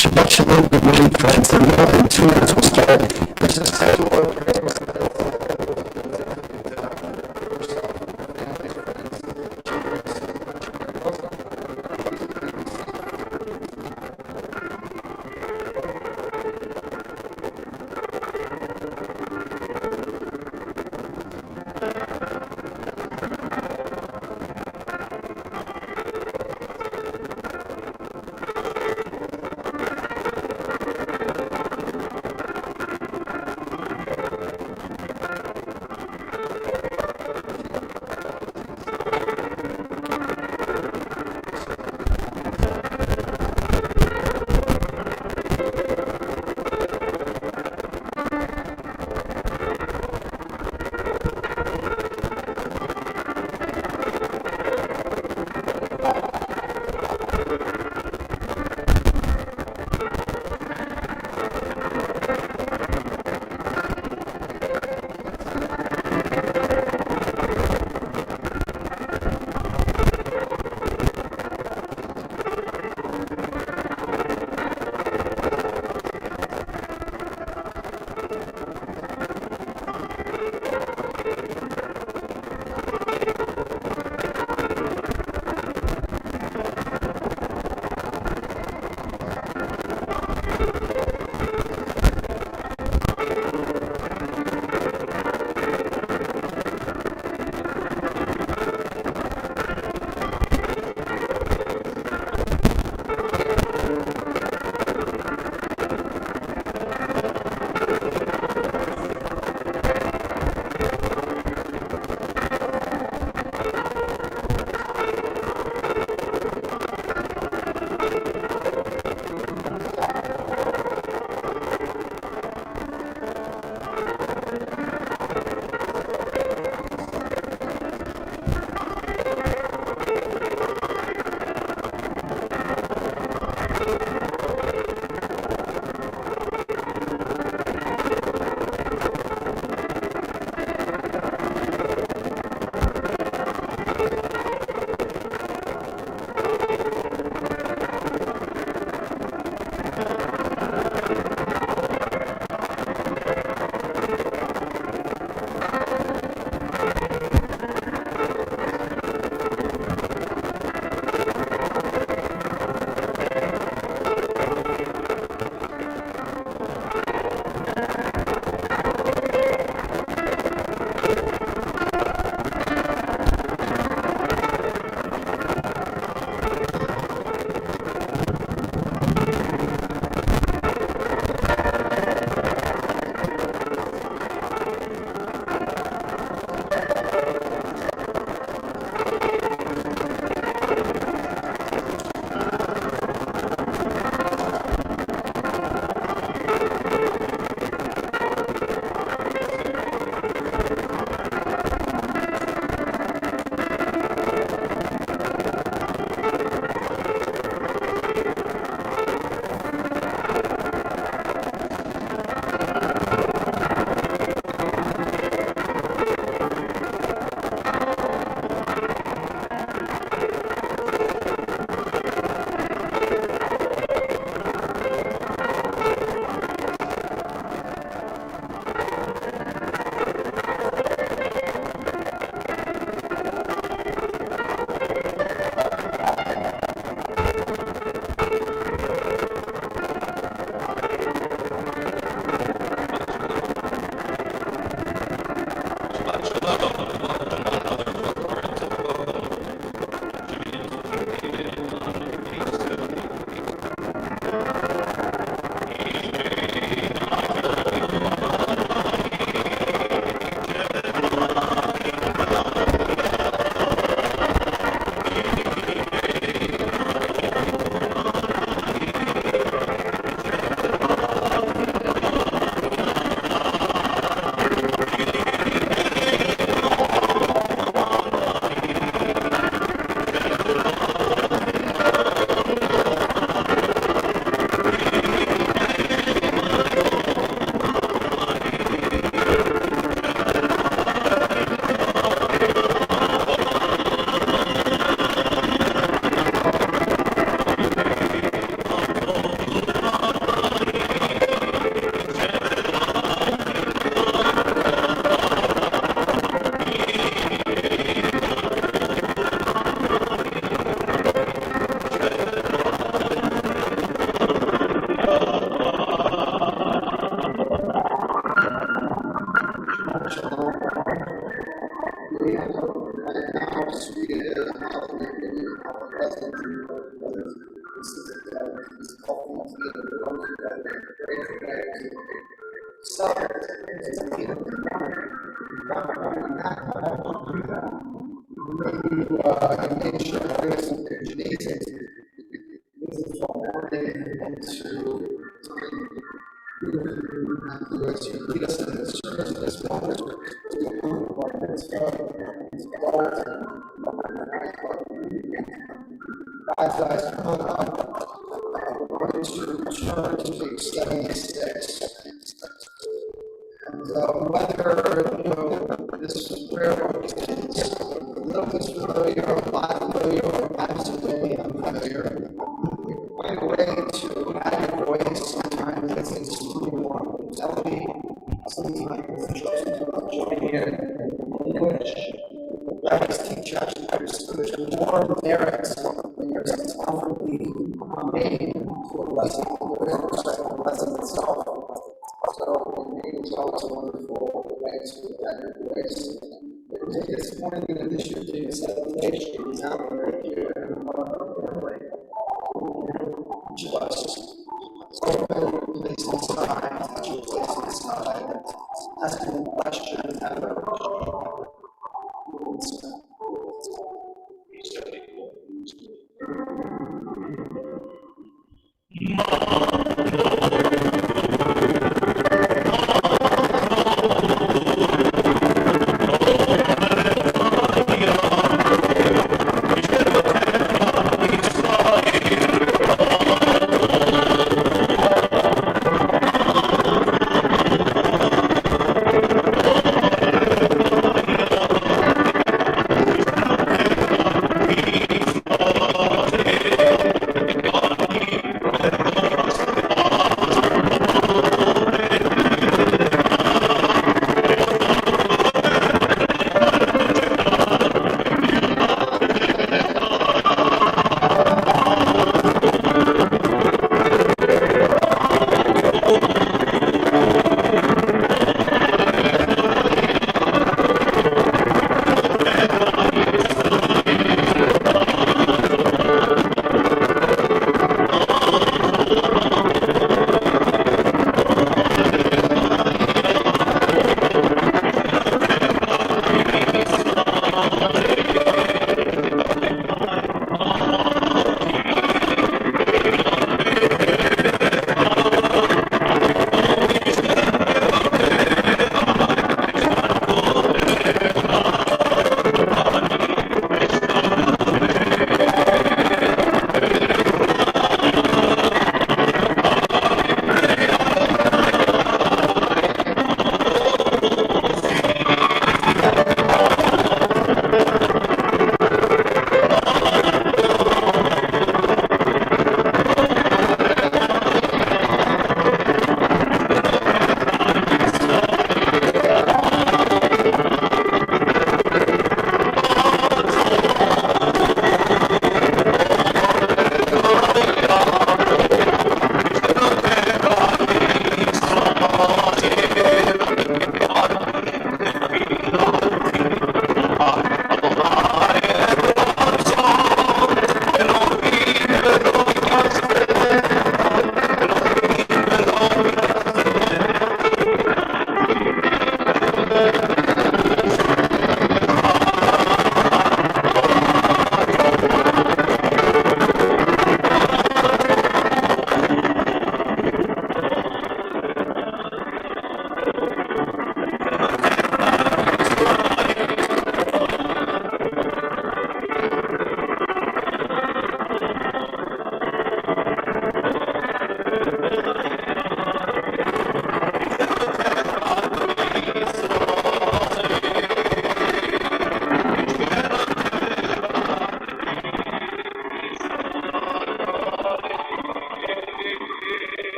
Shabbat good morning, friends. In 2 minutes we'll start. This is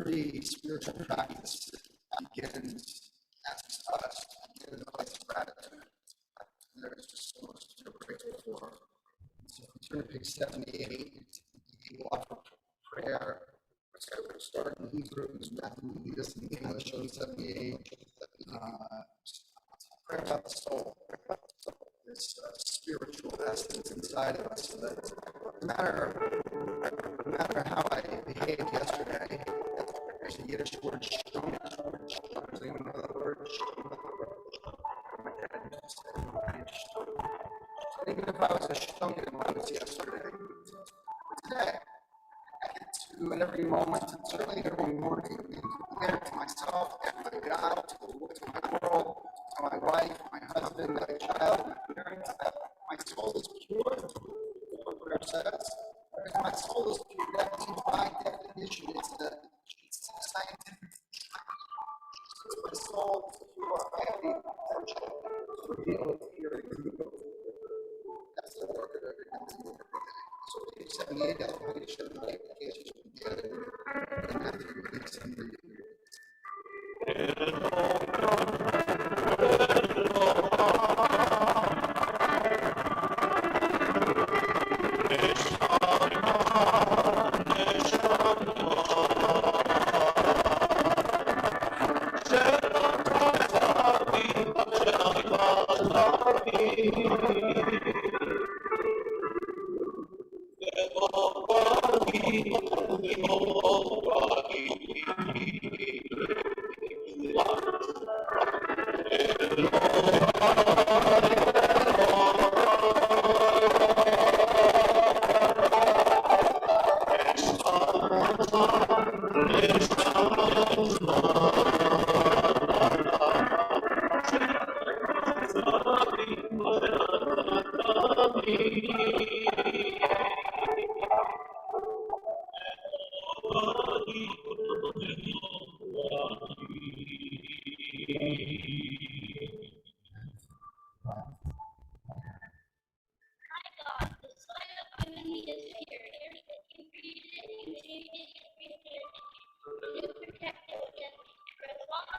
Every spiritual practice begins, asks us to give a place of gratitude. There's just so much to be grateful for. So if we turn to page 78, you offer prayer, Start in Hebrews, Matthew, lead us in the English, 78. Pray about the soul, this spiritual essence inside of us, so that no matter how I behaved yesterday, there's a Yiddish word, stoned. Does anyone know that word? My dad used to say, even if I was a stoned yesterday, today, I get to, in every moment, certainly in every morning, be there to myself, to my God, to my world, to my wife, my husband, my child, my parents. My soul is pure, the prayer says. My soul is pure. That means by definition, it's a scientific truth. My soul is pure. I have the potential to reveal it here in the That's the work of every day. So page 78, that's why you should like Jesus began in Matthew 8:73.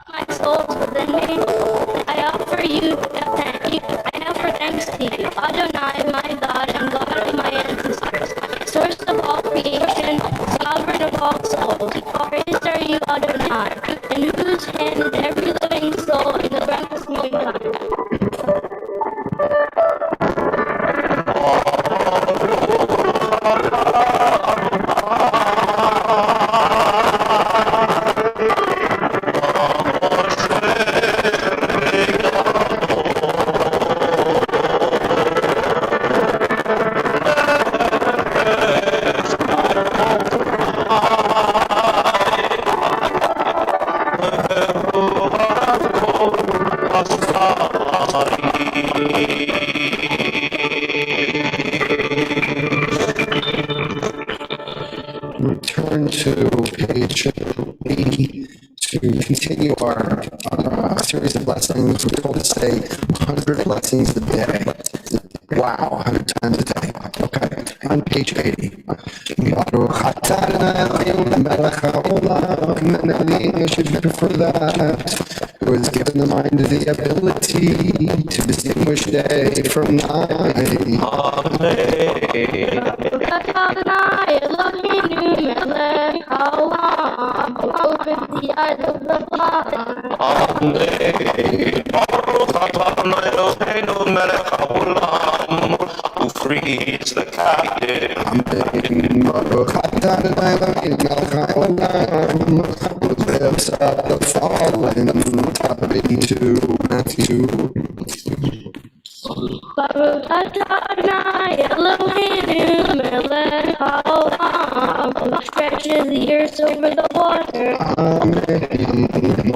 My souls within me, I offer thanks to you, Adonai, my God, and God of my ancestors, source of all creation, sovereign of all souls. Praised are you, Adonai, in whose hand is every living soul in the realm of mankind. Return to page 80 to continue our series of lessons. We're told to say 100 lessons a day. Wow, 100 times a day. Okay, on page 80. Baruch atah Eloheinu melech haolam. You should prefer that. Who has given the mind the ability to distinguish day from night. Open the eyes of the blind. Who frees the captive. Baruch atah Eloheinu melech haolam. Who lifts up the fallen. Top of 82, Matthew. Baruch atah Adonai Eloheinu melech haolam, who stretches the earth over the water.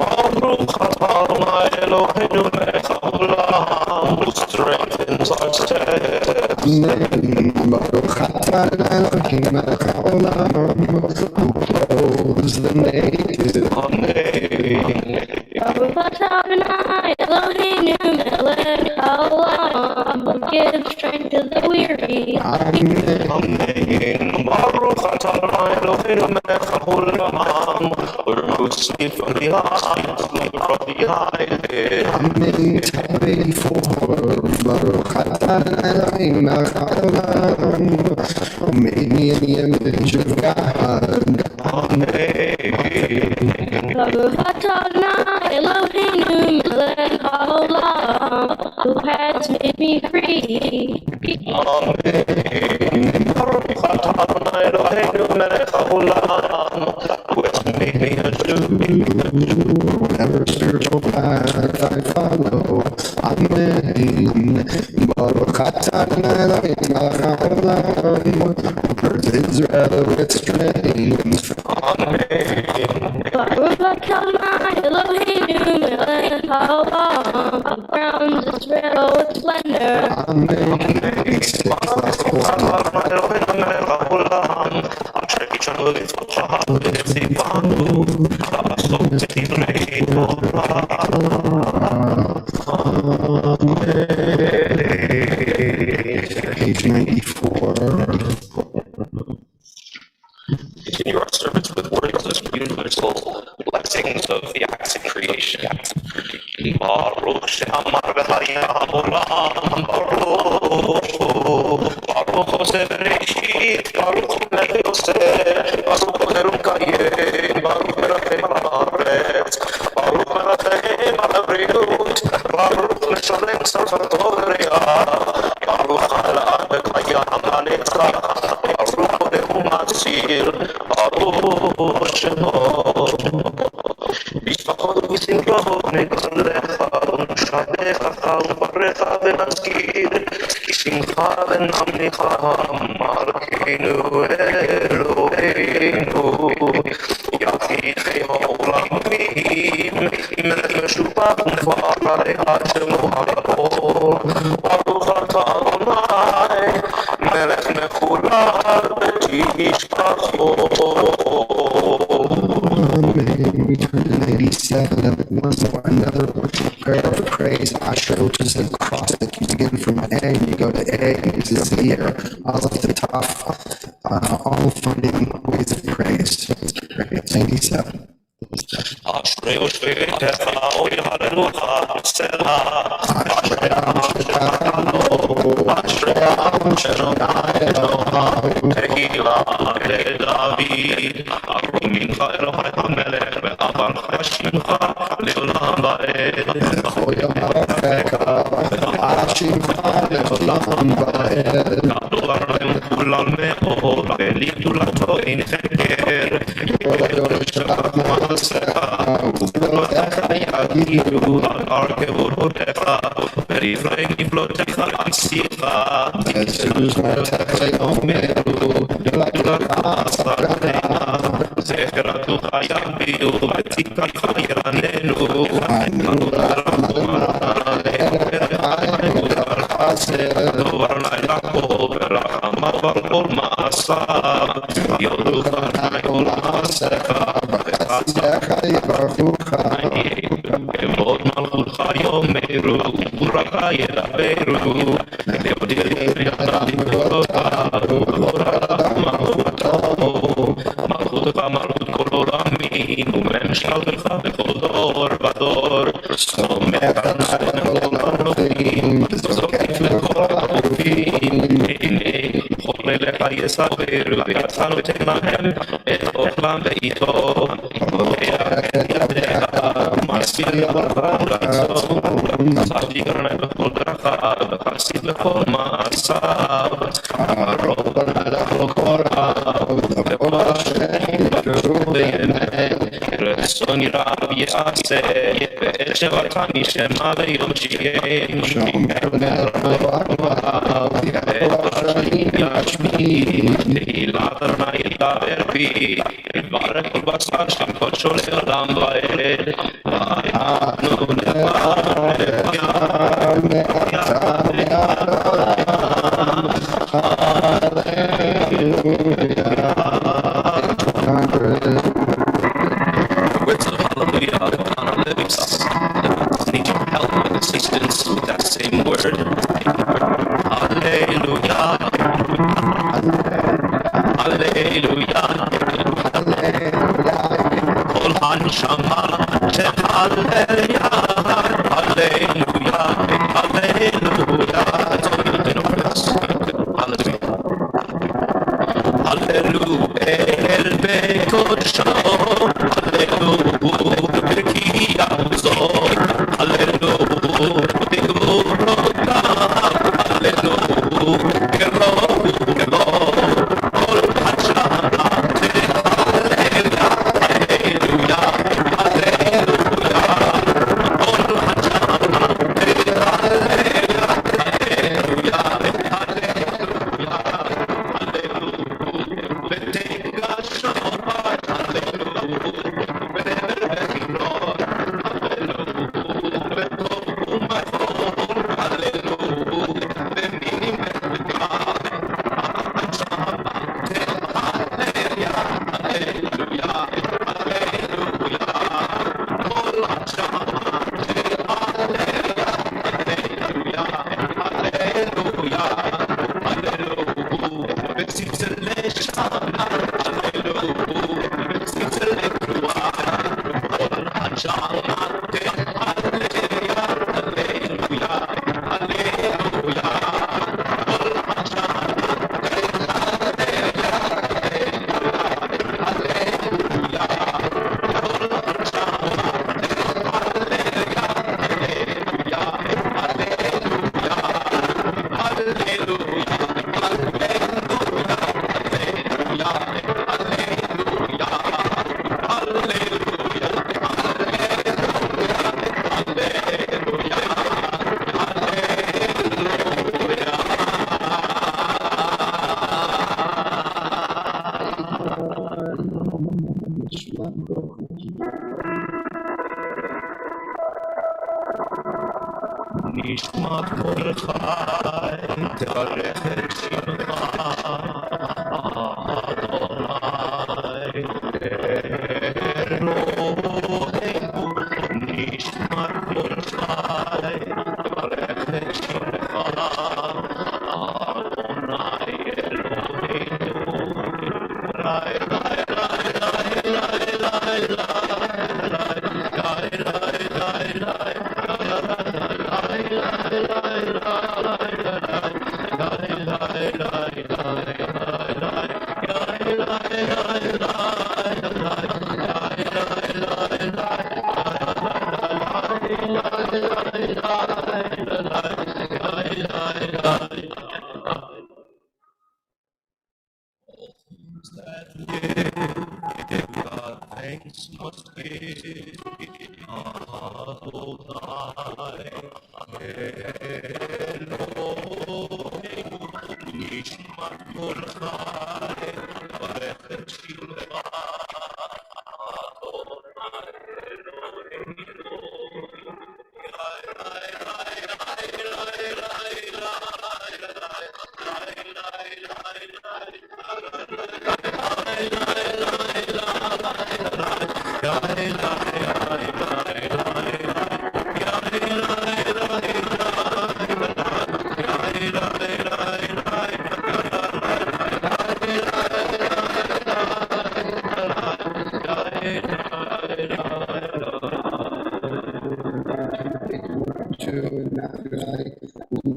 Baruch atah Adonai Eloheinu melech haolam, who strengthens our stead. Baruch atah Eloheinu melech haolam, who clothes the naked. Baruch atah Adonai Eloheinu melech haolam, who gives strength to the weary. Baruch atah Adonai Eloheinu melech haolam, who Sleep from behind, sleep from behind. Amen. Time 84. Baruch atah Elohim melech made me in the image of God. Baruch atah Eloheinu melech haolam, who has made me free. Baruch atah Eloheinu melech haolam, who has made me a Jew. Whatever spiritual path I follow, Amen. Baruch atah Elohim melech haolam, who birthed Israel with strength. Baruch atah Eloheinu melech haolam, who crowns Israel with splendor. Amen. 6 last Page 94. Continue our service with words of universal blessings of the acts of creation. Baruch she'amar v'hayam olam, Baruch Hoseh Bereshit, Baruch Melech Yosef, Baruch Merukayim, Baruch Merachem al haaretz, Baruch Merachem al habriut, Baruch Meshalem sarfato v'reah, Baruch ha'elad v'kayam ha'netzach, Baruch Odeh u'matzir, Baruch Shemo. משפחות ושמחות נגזלך ונשבך וברך ונזכיר כי שמך ונמליך מלכנו אלוהינו יחיד העולמים מלך משובח ונפאר עליה שמו הכל ברוך אתה אדוני מלך מחולל ותשכחו. Amen. We turn to 87 of it once more. Another worship prayer of praise. Asher, which is a cross that you begin from A and you go to A, is a zero. Aleph the top. All funding ways of praise. 87. אשרי יושבתך אוי הללוכה בסלע אשרי העם שנודע אלוהיו תהילה לדוד ארור ממך אלוהי המלך ואברך שמך לעולם ועד בכל ימך שמך לעולם ועד גדול עליהם כולם מאוד ולגדולתו אין חקר ובלותיך יגידו על הרכבותיך ולפני נפלותיך עשיך וגדולתך יאמרו גדולתך עשתנה זכרתך יביאו וצדקתך ירננו דבר לילה כה ורחמיו על כל מעשיו יודו פני כל מעשיך כבוד מלכותך יאמרו וברכה ידברו להודיע ידם גדולותיו ובהודעה מלכותו מלכותך מלכות כל עולמים וממשלתך בכל דור ודור סומך על אלוהים וזוקף לכל החופים הנה כל אליך יספר ויצאנו תן להם את אוכלם ואיתו ידך מעשי לברכם רצון צדיק רנאי בכל דרכיו וחסיד לכל מעשיו הרוב מלך לו כל רב וכל אשר רצון רב יעשה ואת שבתני שמע ויושיענו שומר נרמבו ואת השנים ישמיד תהילת אדוני ידבר בי יתברך כל בשר שם קודשו לעולם ועד ואנו נברך words of hallelujah upon our lips. Need your help and assistance with that same word. Hallelujah. Hallelujah. Hallelujah. All hands נשמע כל חי, תברך את שמך, אדוני, אלוהינו, נשמע כל חי, תברך את שמך, אדוני, thanks must give Adonai Elohim nishmat kol chai baרך et shimcha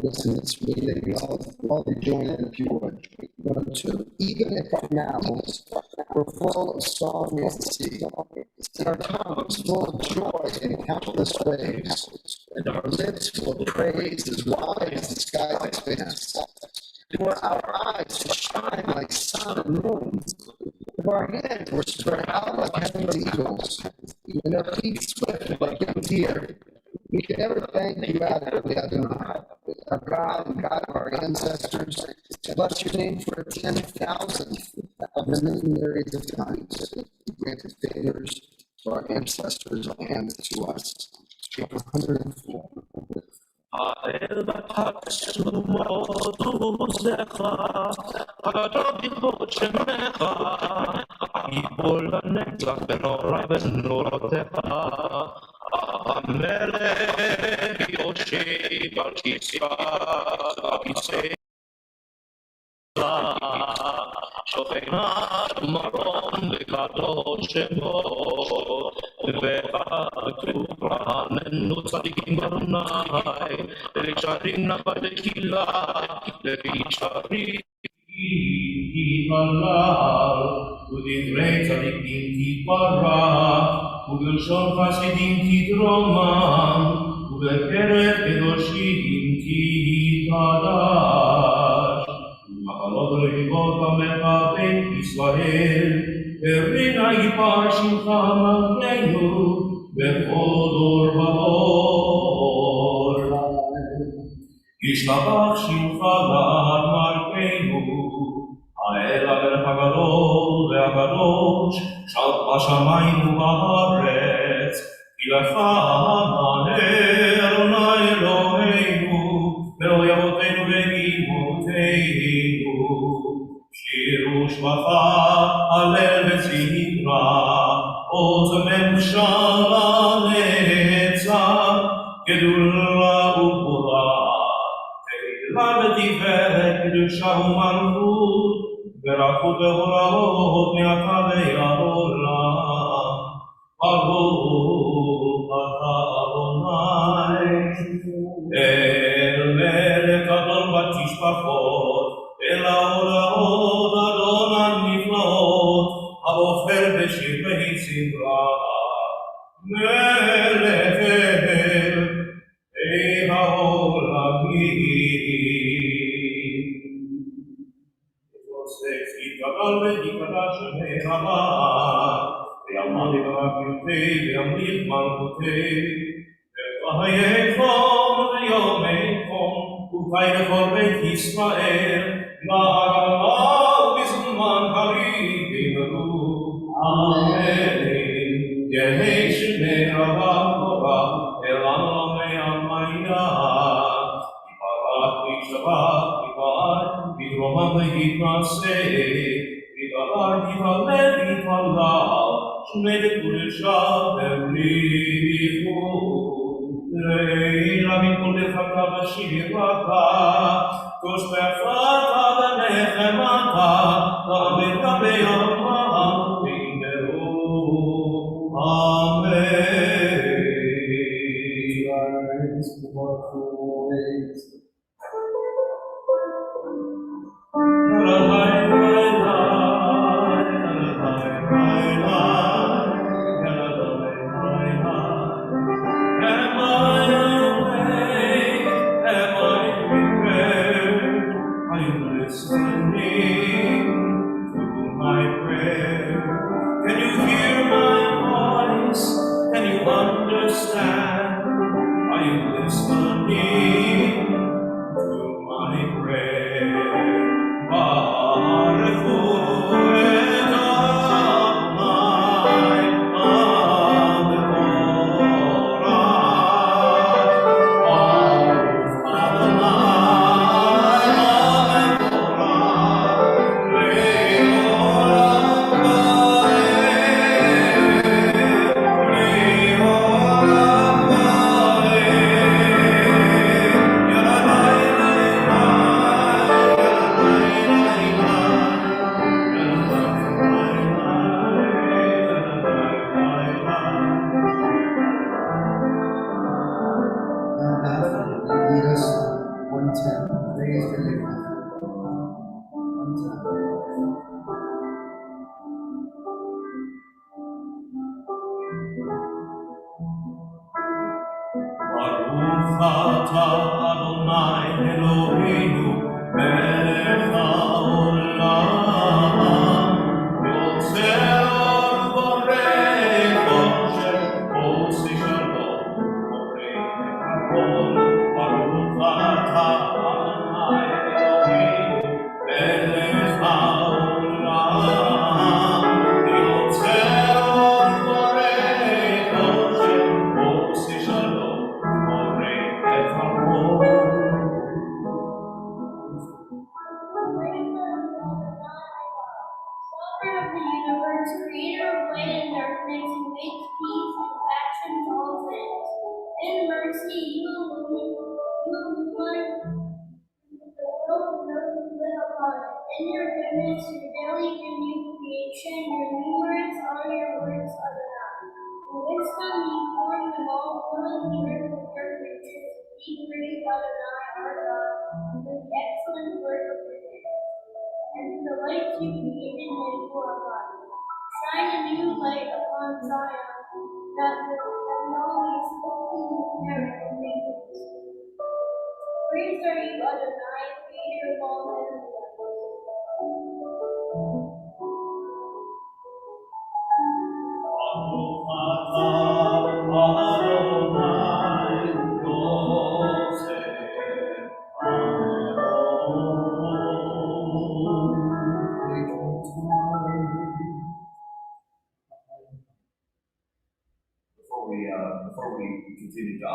Listen to this meeting, all be joining if you would. One, two. Even if our mouths were full of song and sea, and our tongues full of joy in countless ways, and our lips full of praise as wide as the sky expanse, for our eyes to shine like sun and moon, if our hands were spread out like heaven's eagles, and our feet swift like young deer, we can never thank you adequately, Adonai, our God and God of our ancestors. Bless your name for a 10,000th of the many myriads of times you granted favors to our ancestors and to us. Chapter 104. האל בתקשומו דוזך, הגדול בכבוד שמך, יפול לנצח בנורא בנורותיך, המלך יושב על כיסא, שוכנה מרום וקדוש שמו, Tuhan no sadikin barunay, Sharing na padakila, sharing halal, udin rei sadikin ki para, udin shon hasidim ki droman, udin keret kedoshim ki kadash. Mahalot lehibot amecha ben Israel, Erina yipar shimcha malkeinu, bechodor vador. Yishtabach shimcha la'ad malkeinu, האל המלך הגדול והקדוש, שט בשמיים ובארץ, כי לך מענה אדוני אלוהינו, באוי אבותינו ואימותינו. שיר ושבחה, הלל וזמרה, עוז ממשלה נצח, גדולה וגבורה, תהילה ותפארת, קדושה ומלכות, ברכות והוראות מעתה ועד עולם. ברוך אתה אדוני, אל מלך גדול בתשבחות, אל ההוראות אדון הנפלאות, הבוחר בשבחי צברה. מלך העולמים. יתגדל ויתקדש שמי רבה, ויעמוד יברך יותי וימליך מלכותי, וחיי חום ויומי חום, וחי לכל בית ישראל, לעגלה ובזמן קריב ימלאו. אמן. יהי שמי רבה קורא, אל עולמי עלמיה, יברך וישתבח יבעט, יתרומם ויתנשא, יתעלה יתהלל יתהלל, שמי לקודשה ובריחו. ראי רבים כל דרכך בשירתך, כוש באפרתה ונחמתה, ועמדת ביומם וימרו. אמן. of all worlds, miracle creatures, be great Adonai our God, with excellent work of your hands. And the light you created and glorified. Shine a new light upon Zion, that the always looking merit and maintenance. Praise are you, Adonai, creator of all heaven and earth. Before we continue to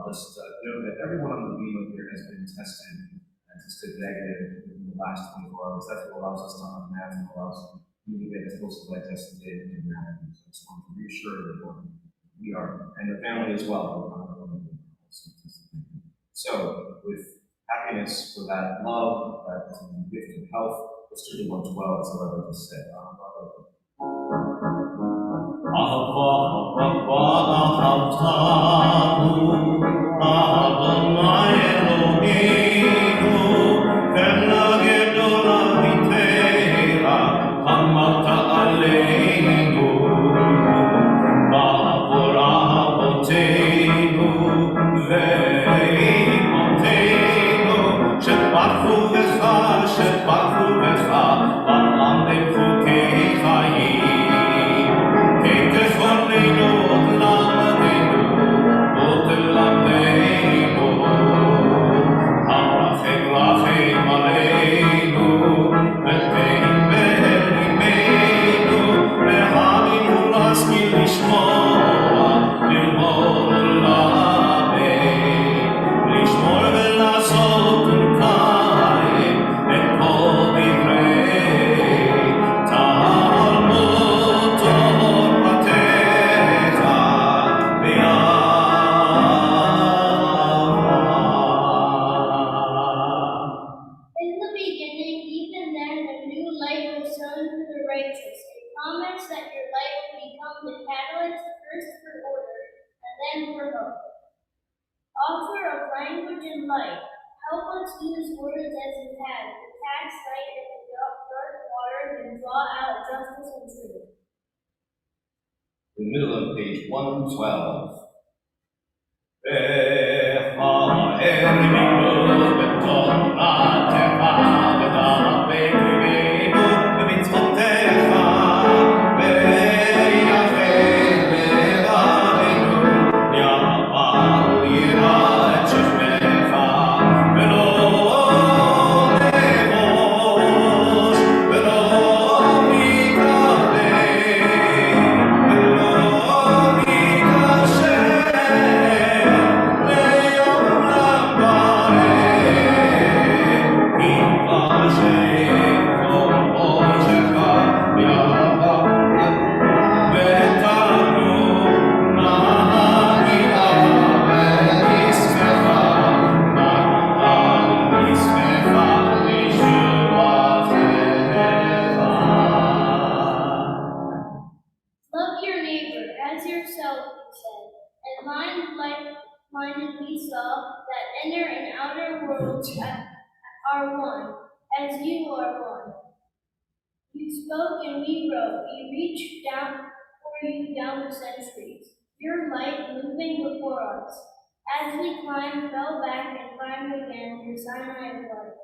just know that everyone on the beam here has been tested negative in the last 24 hours. That's what allows us to unmask and allows you to get as close to that tested data in your hand. So I just want to reassure everyone we are, and the family as well. So, with happiness for that love, that gift of health, let's do the 112, as I just said. In the middle of page 112. Are one, as you are one. You spoke and we wrote. We reached down for you down the centuries. Your light moving before us. As we climbed, fell back, and climbed again, your Sinai of light.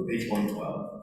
Page 112.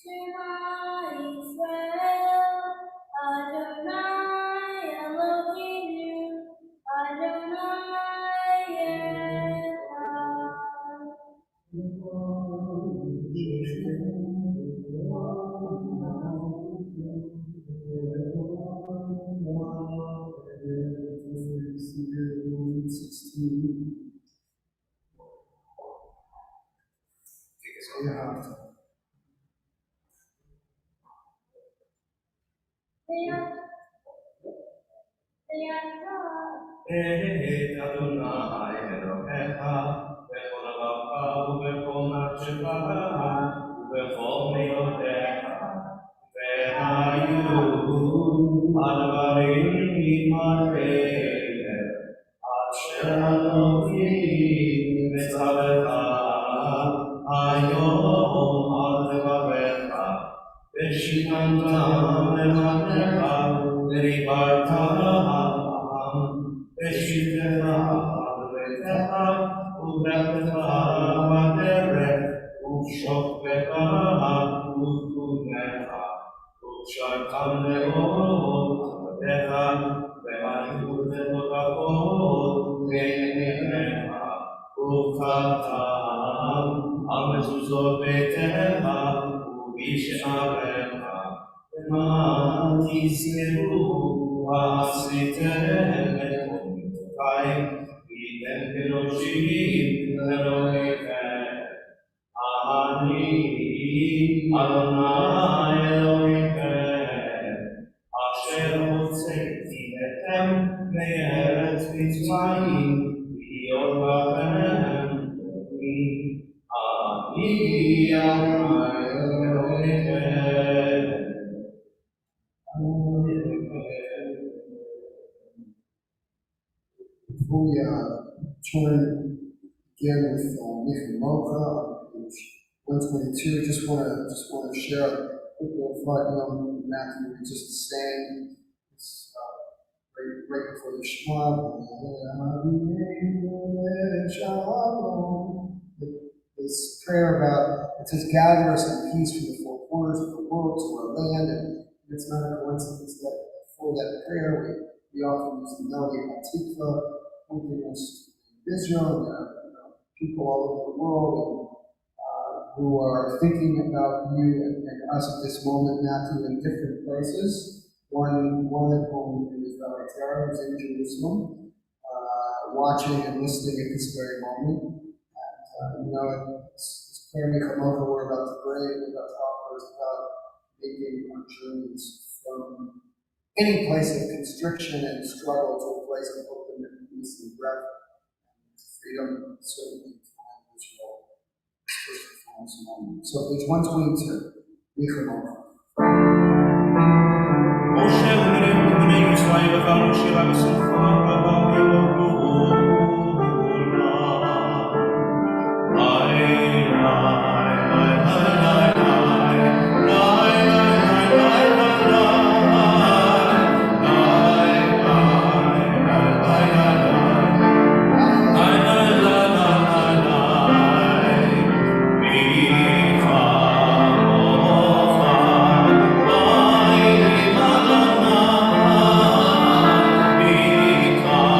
Shema Yisrael, Adonai Eloheinu, Adonai Echad. Et Adonai Elohecha, bechol levacha ubechol nafshecha ubechol meodecha, ve'hayu advarim imareim asher Elohim mitzavecha hayom al levavecha v'shikantam levanecha v'ribartam Veshitecha v'letecha u'letecha v'derech u'shoftecha u'tunecha u'shartam le'ot v'decha ve'ayut le'otachot ve'nenecha u'chatam al mezuzot beitecha u'bisha'arecha v'ma tizkeru V'asitem et Tokai, v'idem kedoshim Elohechem. Ani Adonai Elohechem, asher hotzeti etem me'eretz Mitzrayim, v'hiyot bachem Elohim. Ani Adonai Elohechem. Before we turn again with Michael page 122, just want to share a quick little thought. Matthew, we just sang this right before the Shema. This prayer about, it says, gather us in peace from the four corners of the world to our land, and it's not a coincidence that for that prayer we often use the melody of Tikva, pointing us to Israel and people all over the world who are thinking about you and us at this moment, Matthew, in different places. One at home is Rabbi Tara, who's in Jerusalem, watching and listening at this very moment. This prayer Mechamocha we're about to pray, we're about to offer is about making our journeys from any place of constriction and struggle to a place of openness and peace and breath and freedom, certainly from Israel. So page 122, Mechamocha. Moshe b'nei Yisrael v'cham shira b'sofa Because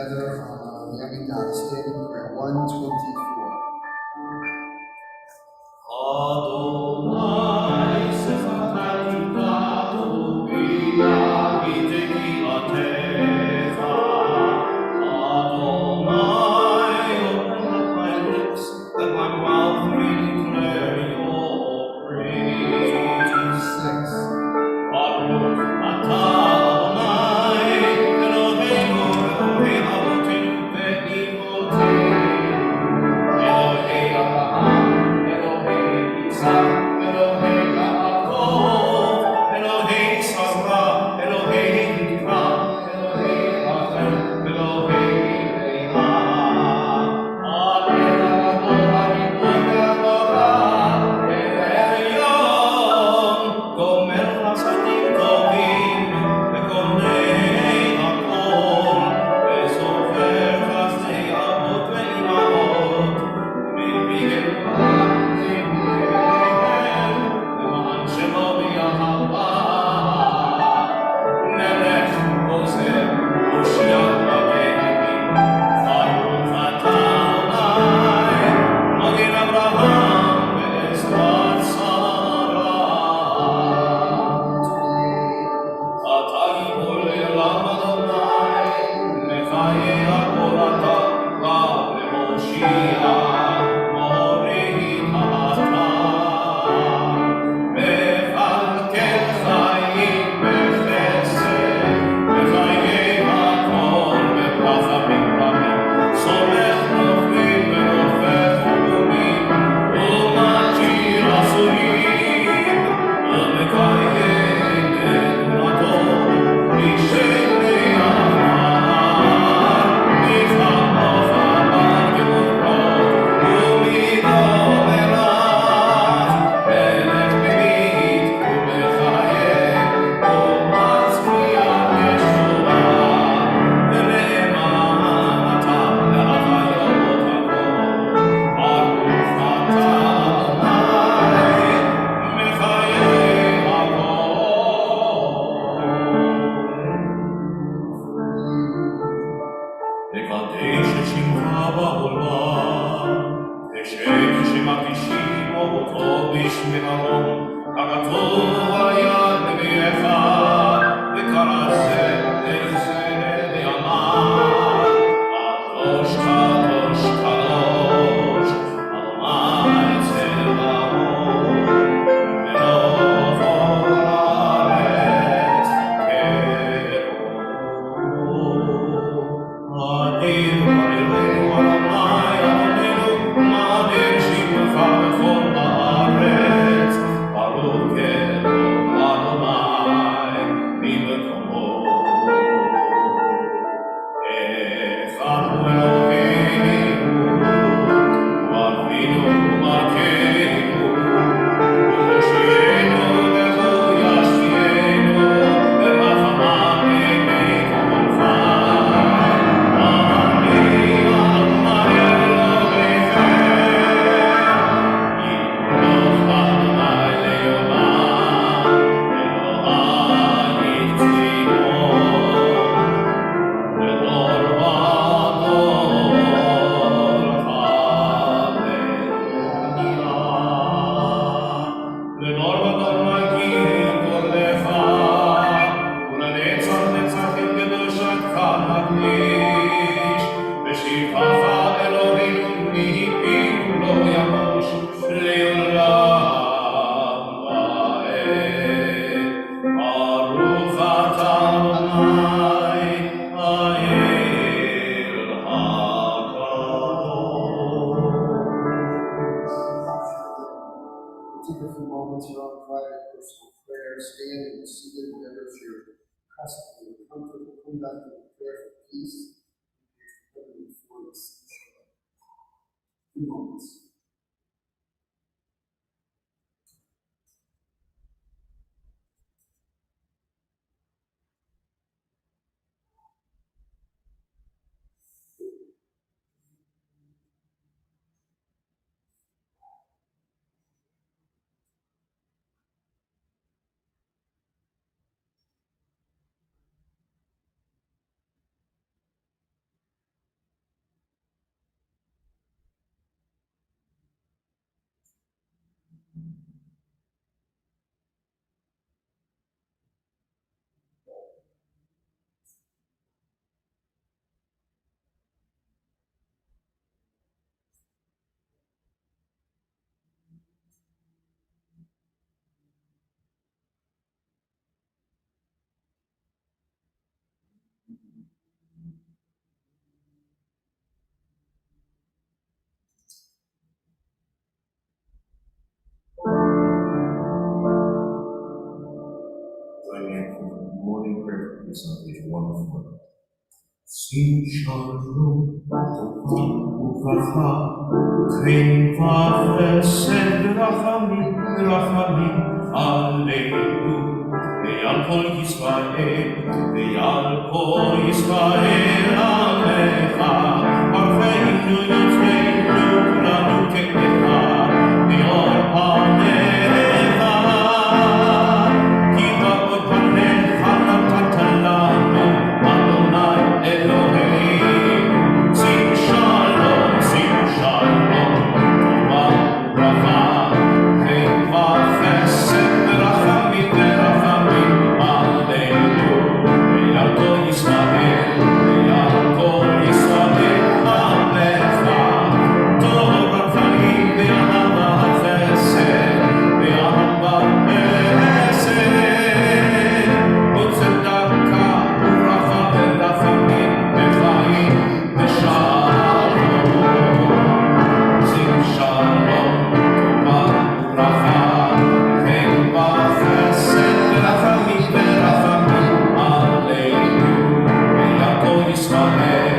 together on the Amidah standing prayer 124. Adonai sefakati katu bila kiteki ateza. Adonai, open up my lips, that my mouth may declare your praise. 26. Baruch atah Adonai, Eloheinu, Elohei avotenu ve'imotenu. Elohei Abraham, Elohei Isaac, Elohei Yaakov, Elohei Sarah, Elohei Rivka, Elohei Rachel, Elohei Leah. Amen. Adonai ve'adorah, Elyon, gomer chasadim tovim, vekonei hakol, vesofer chasdei avot ve'imaot. למען שמו ויהבה, נלך עוזר הושיע מגני, ברוך אתה אדוני, מגן אברהם ועזרת שרה. אתה גיבור לעולם אדוני, מחיי הכל אתה רב להושיע. Take a few moments here on private personal prayer, standing or seated, whatever is your custom or comfort, come back to the prayer for peace, and for this few moments. Join me for the morning prayer for this on page 104. Sing shalom, ubracha, chen v'chesed rachamim, rachamim, aleinu, ve'al kol Yisrael, ve'al kol Yisrael alecha, archeinu yitreinu kulanu ke'echa, ve'or panecha, ki ba'od panecha natata lanu, Adonai Eloheinu, sim shalom, tova ubracha, chen v'chesed rachamim verachamim aleinu, ve'al kol Yisrael, alecha, Torah chaim ve'ahavat chesed, ve'ahavat chesed, u'tzedaka u'bracha ve'rachamim ve'chaim ve'shalom. Sim shalom, tova u'bracha, chen v'chesed rachamim ve'rachamim aleinu, ve'al kol Yisrael,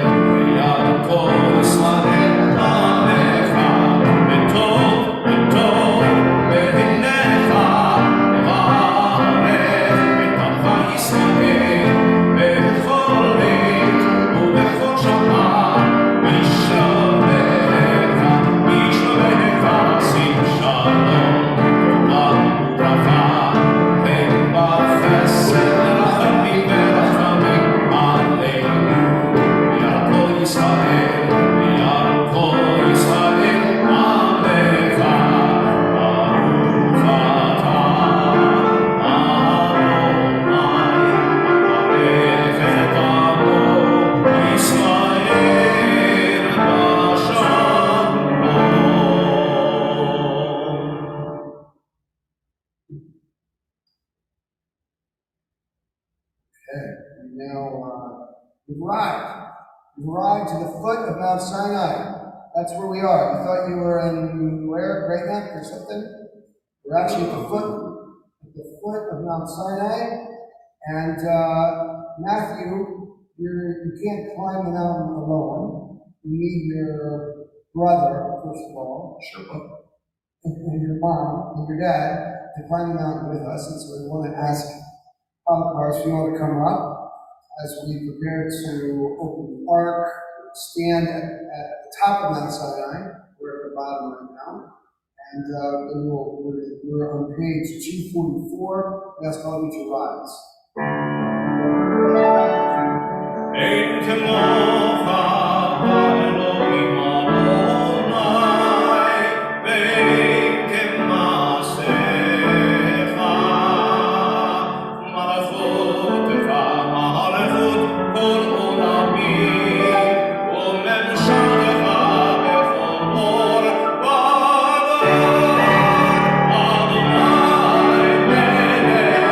alecha, v'tov בעיניך, לברך את עמך ישראל, בכל עת ובכל שעה, בשלומך, שים שלום, טובה וברכה, chen v'chesed rachamim verachamim aleinu, ve'al kol Yisrael, alecha, Baruch atah Adonai, baרך את עמו ישראל בשלום. Okay, we now we've arrived. We've arrived to the foot of Mount Sinai. That's where we are. You thought you were in where, Great Neck or something? We're actually at the foot of Mount Sinai. And Matthew, you can't climb the mountain alone. You need your brother, first of all, and your mom and your dad to climb the mountain with us. And so we want to ask Cars, if you want to come up as we prepare to open the ark, stand at the top of Mount Sinai. We're at the bottom right now. And we're on page 244. We ask all of you to rise. Ein kemocha Elohim Adonai, ve'ein kemaasecha, malachotecha malachot kol olamim, u'memshatecha bechol or v'adon. Adonai melech,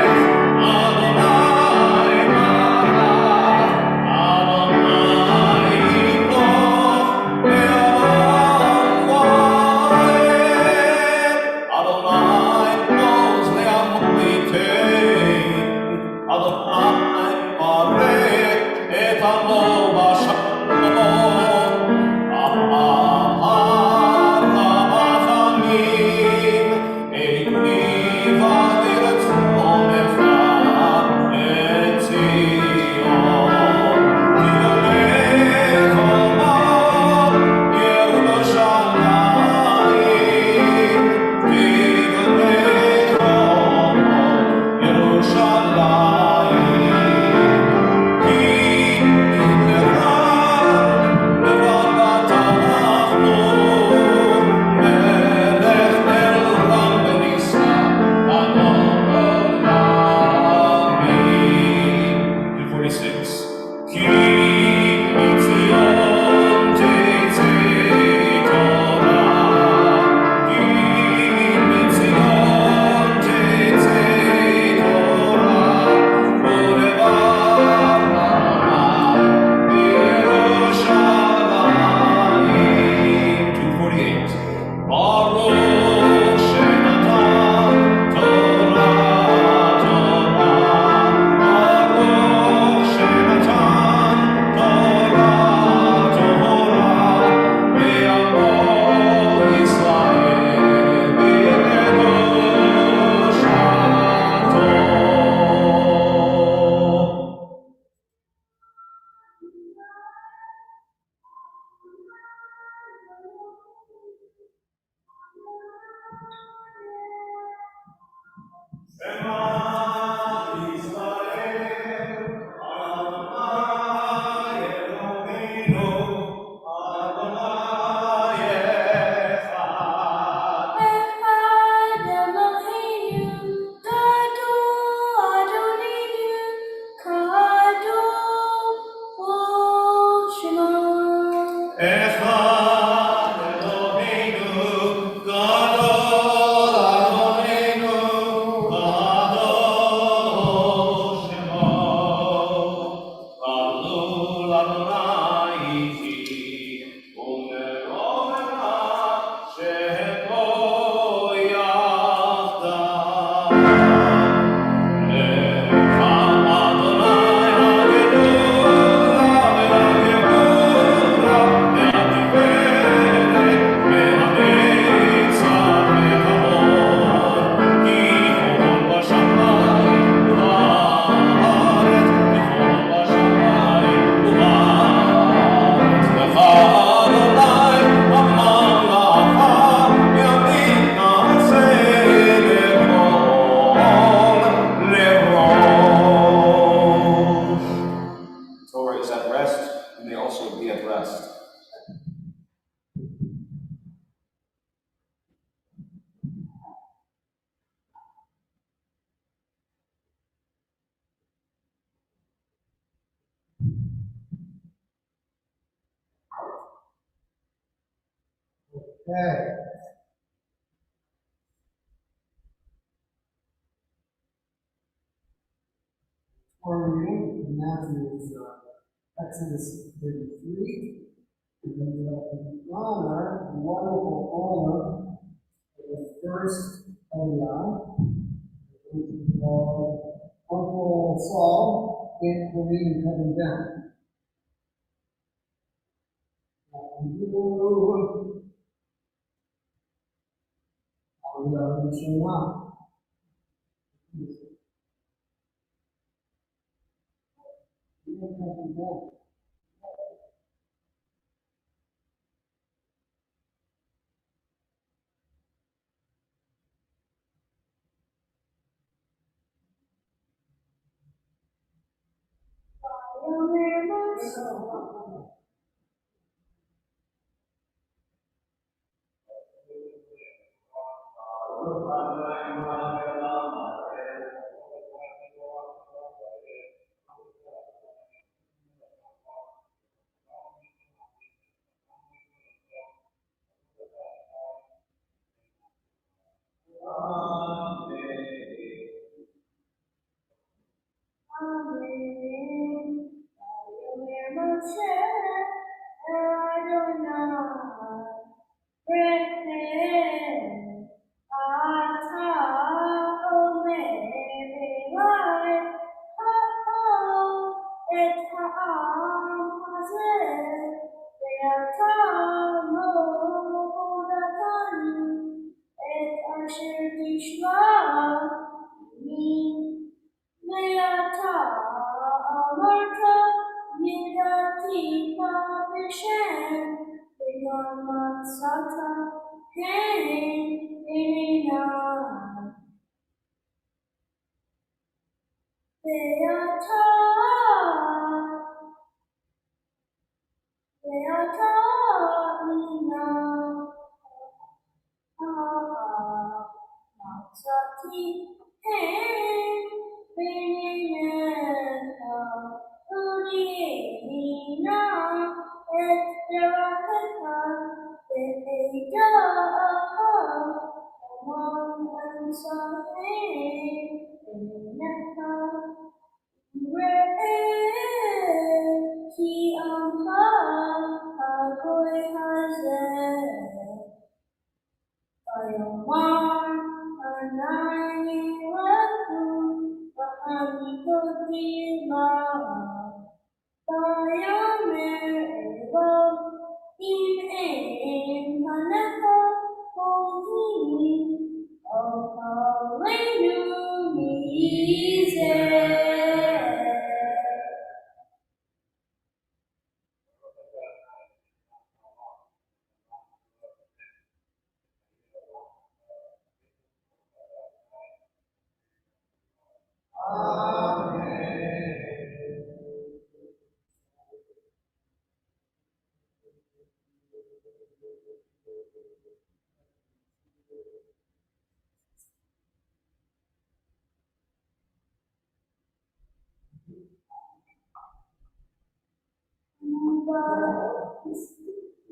Adonai malach, Adonai Okay. We're reading in Matthew's Exodus 33. We're going to honor, the wonderful honor of the first Eliah, which is called Uncle Saul, and Kareem coming down.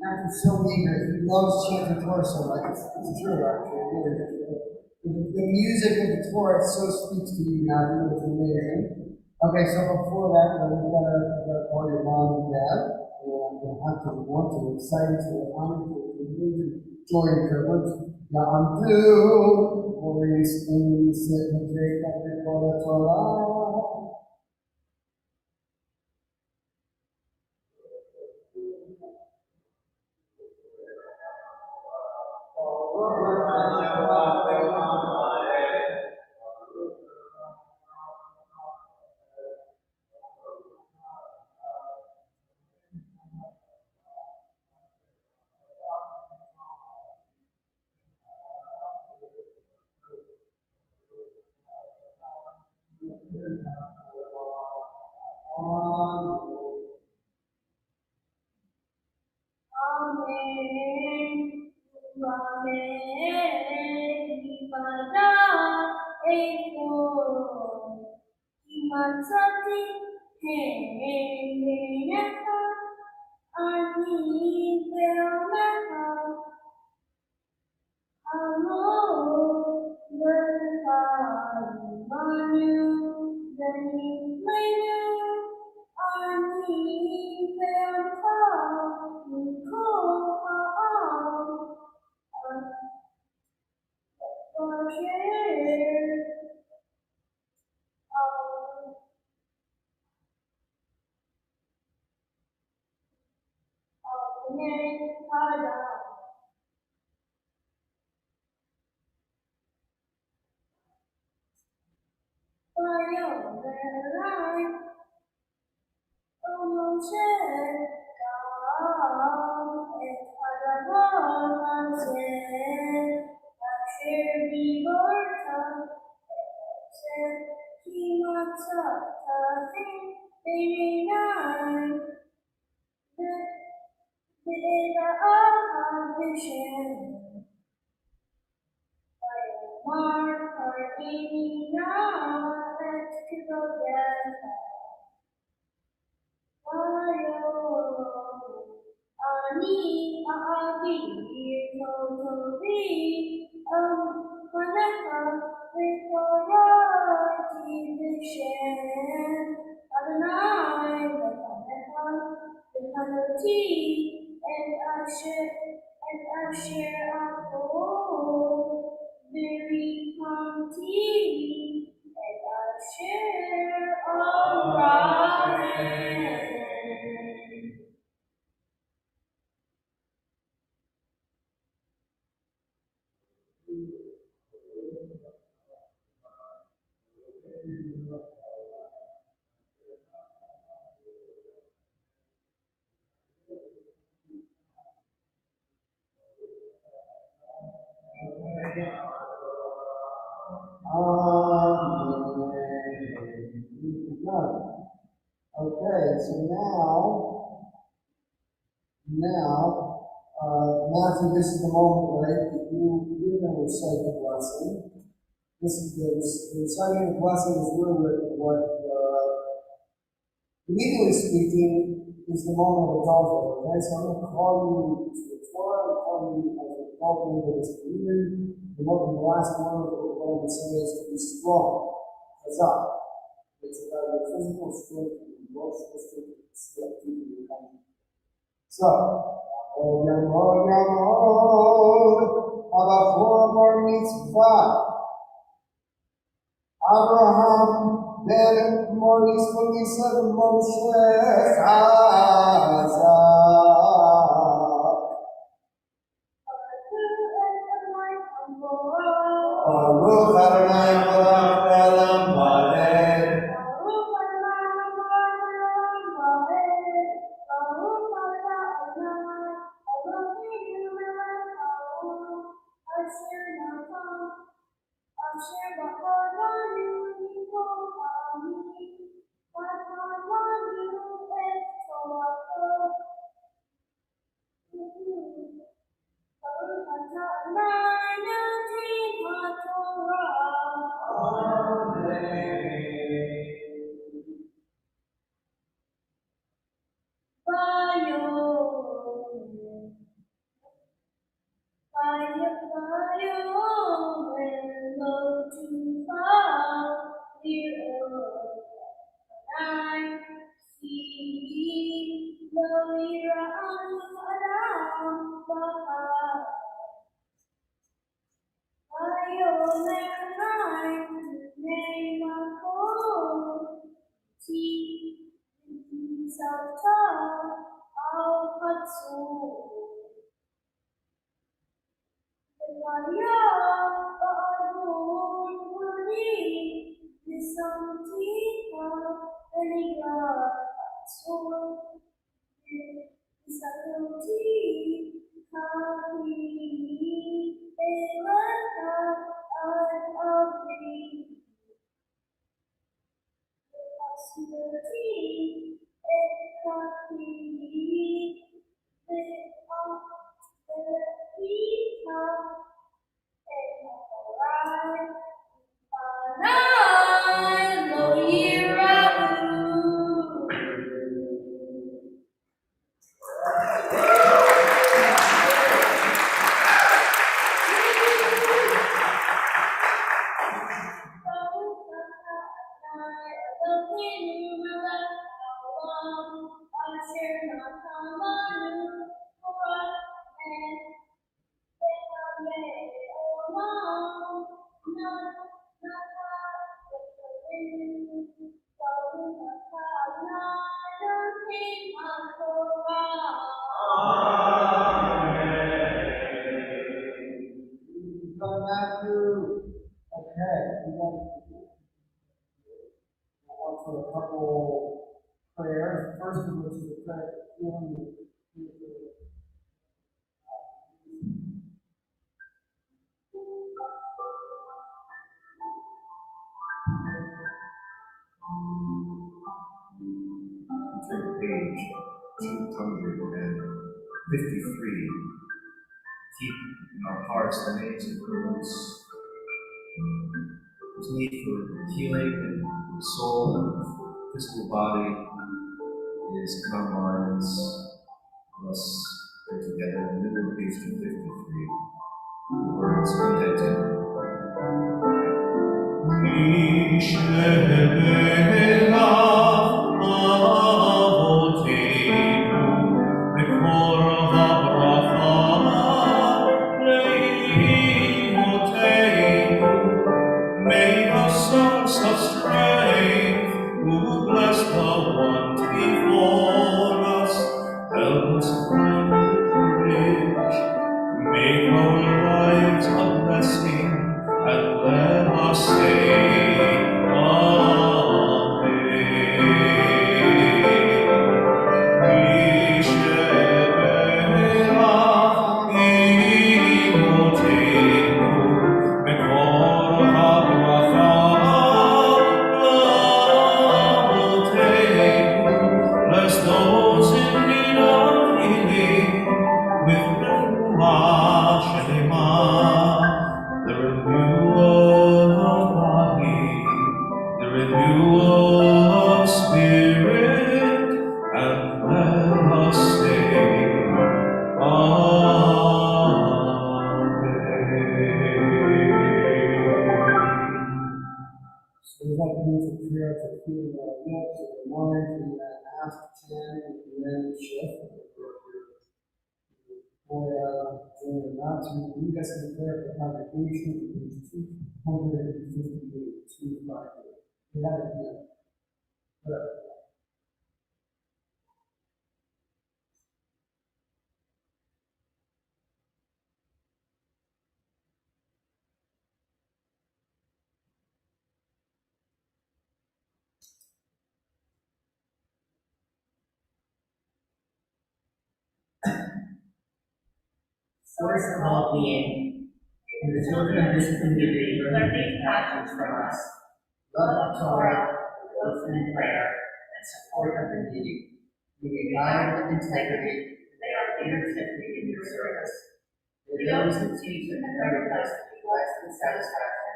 Matthew's so eager. He loves chanting Torah so much. It's true, actually. It really is. The music of the Torah so speaks to you, Matthew. It's amazing. Okay, so before that, we've got to call your mom and dad. And want to excited to honor you with amazing joy and privilege. Now I'm due. Holy Spirit, sit and take up the Torah. Amo berkayu demi menu ani berapa kau Ani abi kotobi manaka vitorati vishen Adonai v'kamecha v'kanoti and asher akol v'rikamti and asher amen. Okay, so Matthew, this is the moment, right? You're going to recite the blessing. This is the reciting the blessing is really what legally speaking, is the moment of adulthood. Okay, so I'm going to call you to the Torah, I'm calling you as an adult member of this community. The last one of what I'm going to say is to be strong. What's up? It's about your physical strength and emotional strength to see up to your country. So, Oh Yamod, Abachor Bar Mitzvah, Abraham ben Maurice Melissa Moshe Chazak. Baruch Adonai Melech Elam Vaed. Brother Matthew. Okay, we want to offer a couple prayers. First of which is a prayer for healing. Turn to page 253. Keep in our hearts the names of those whose need for healing and soul and physical body is in our minds. Let's pray together in the middle of page 253. The words indented. May the source of strength, who bless the one before us, help us find courage, make our lives a blessing, and let us say, Amen. Bless those in need of healing with refuah shlema, the renewal of body, the renewal of spirit, and let us say, Amen. So we'd like to move for prayer for healing our lips, our minds, and ask 10 and then shift. Not to lead us in prayer for congregation, page 258, 258. We have it here. Prayer. Source of all being, in the children of this community, learn these passions from us. Love of Torah, devotion in prayer, and support of the needy. May they guide with integrity, they are leaders that lead in your service. May those who teach and encourage us be blessed with satisfaction,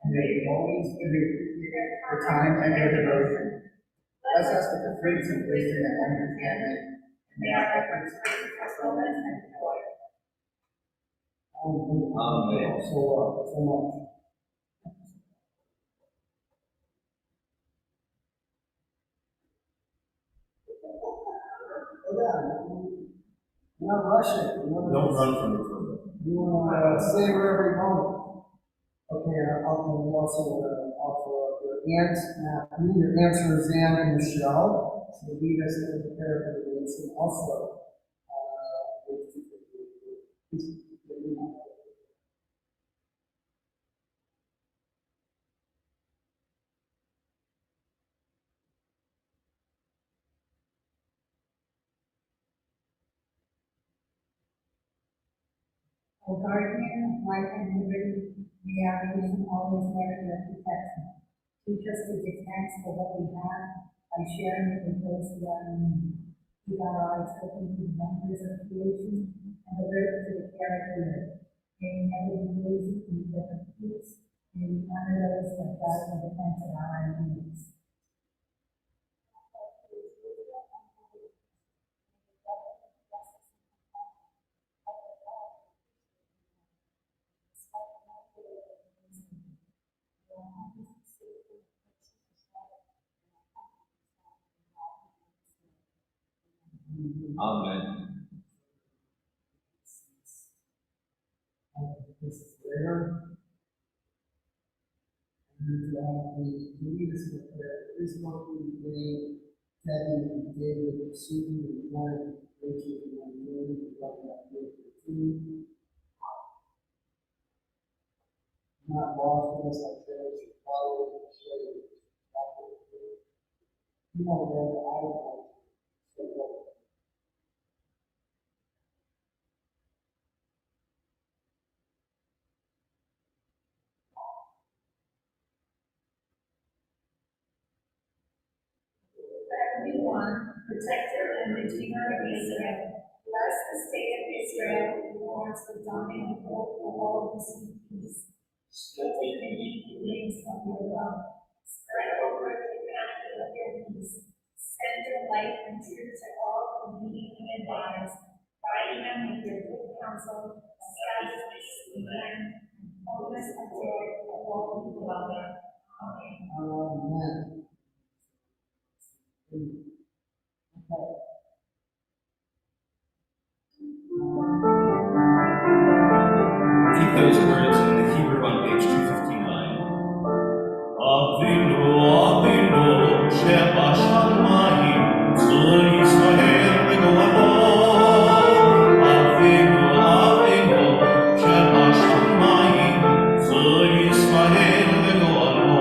and may we always be appreciated for time and their devotion. Bless us with the fruits of wisdom and understanding, and may our efforts bring fulfillment and joy. Amen. So much. We're not rushing. Don't run from the program. We want to savor every moment. Okay, we also offer your aunt, Matthew, your aunt Roseanne and Michelle, to lead us in the prayer for the weeks, and also, O guardian of life and liberty, may our nation always merit your protection. Teach us to give thanks for what we have by sharing it with those who are in need. Keep our eyes open to the wonders of creation and alert to the care of the earth. May we never be lazy in perfect peace. May we honor those that die in defense of our ideals. Amen. This is prayer. And we lead us in prayer. This is what we pray. Kevin and David, Susan and Mark, Rachel and Mary, and love that too. Not lost in us, our prayers, your Father, and share your you know where I want to go. Everyone, protector and redeemer of Israel, bless the state of Israel, who wants the dawning of all this peace. Strengthen and keep the wings of your love. Spread over the path of your peace. Send your light and truth to all who need and advise. Guide them with your good counsel, establish peace in them, and fullness of joy for all who dwell there. Amen. Amen. Keep those words in the Hebrew on page 259. Avinu, Avinu, Sheba Shamayim, Tzur Yisrael V'Go'alo. Avinu, Avinu, Sheba Shamayim, Tzur Yisrael V'Go'alo.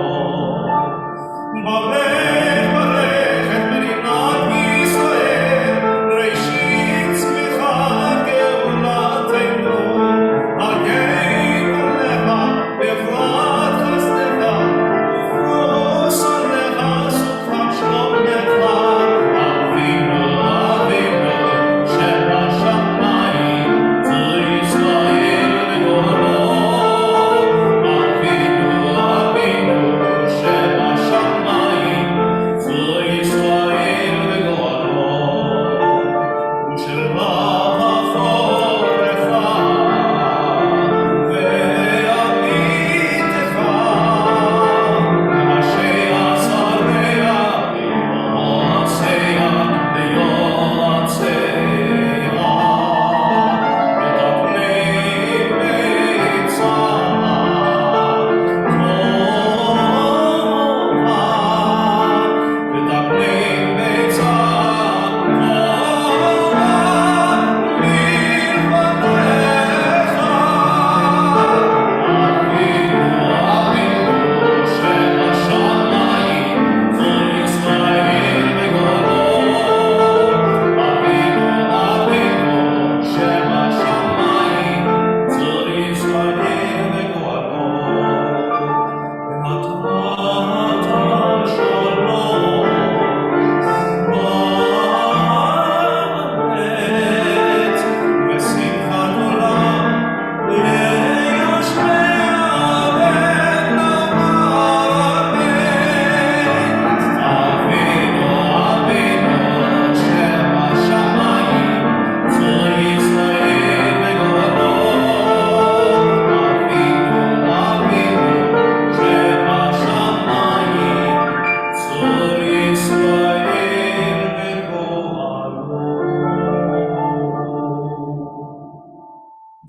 Barech, barech et Medinat Yisrael, Reshit tzmichat geulatenu, Hagei alecha bevrat chesdecha, ufros alecha sukkot shlom necha. Avinu, Avinu, sheba shamayim, tzur Yisrael v'go'alo. Avinu, Avinu, sheba shamayim, tzur Yisrael v'go'alo.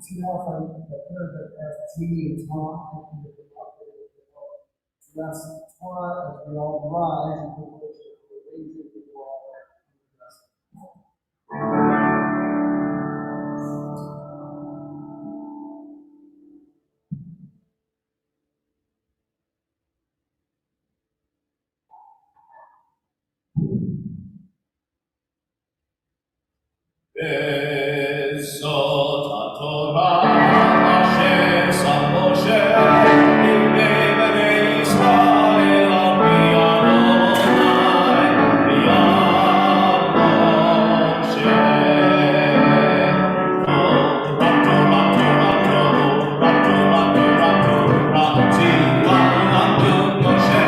See how if I heard that as T and Tom, I can get them up there. So that's Torah, as we all rise, and we'll raise it before all Bezot HaTorah asher sam Moshe לפני בני ישראל על פי אדוני ביד משה. תורה, תורה, תורה, תורה, תורה, תורה, תורה, ציווה לנו משה.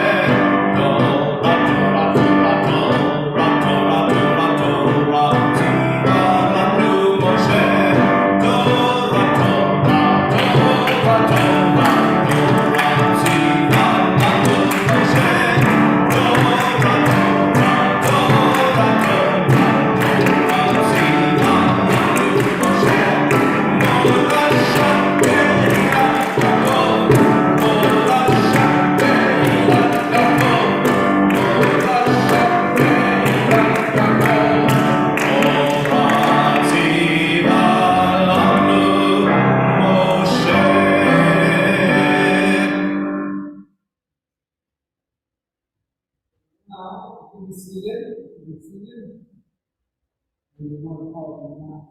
תורה, תורה, תורה, תורה, תורה, תורה, תורה, ציווה לנו Be seated. Be seated. We want to call them now.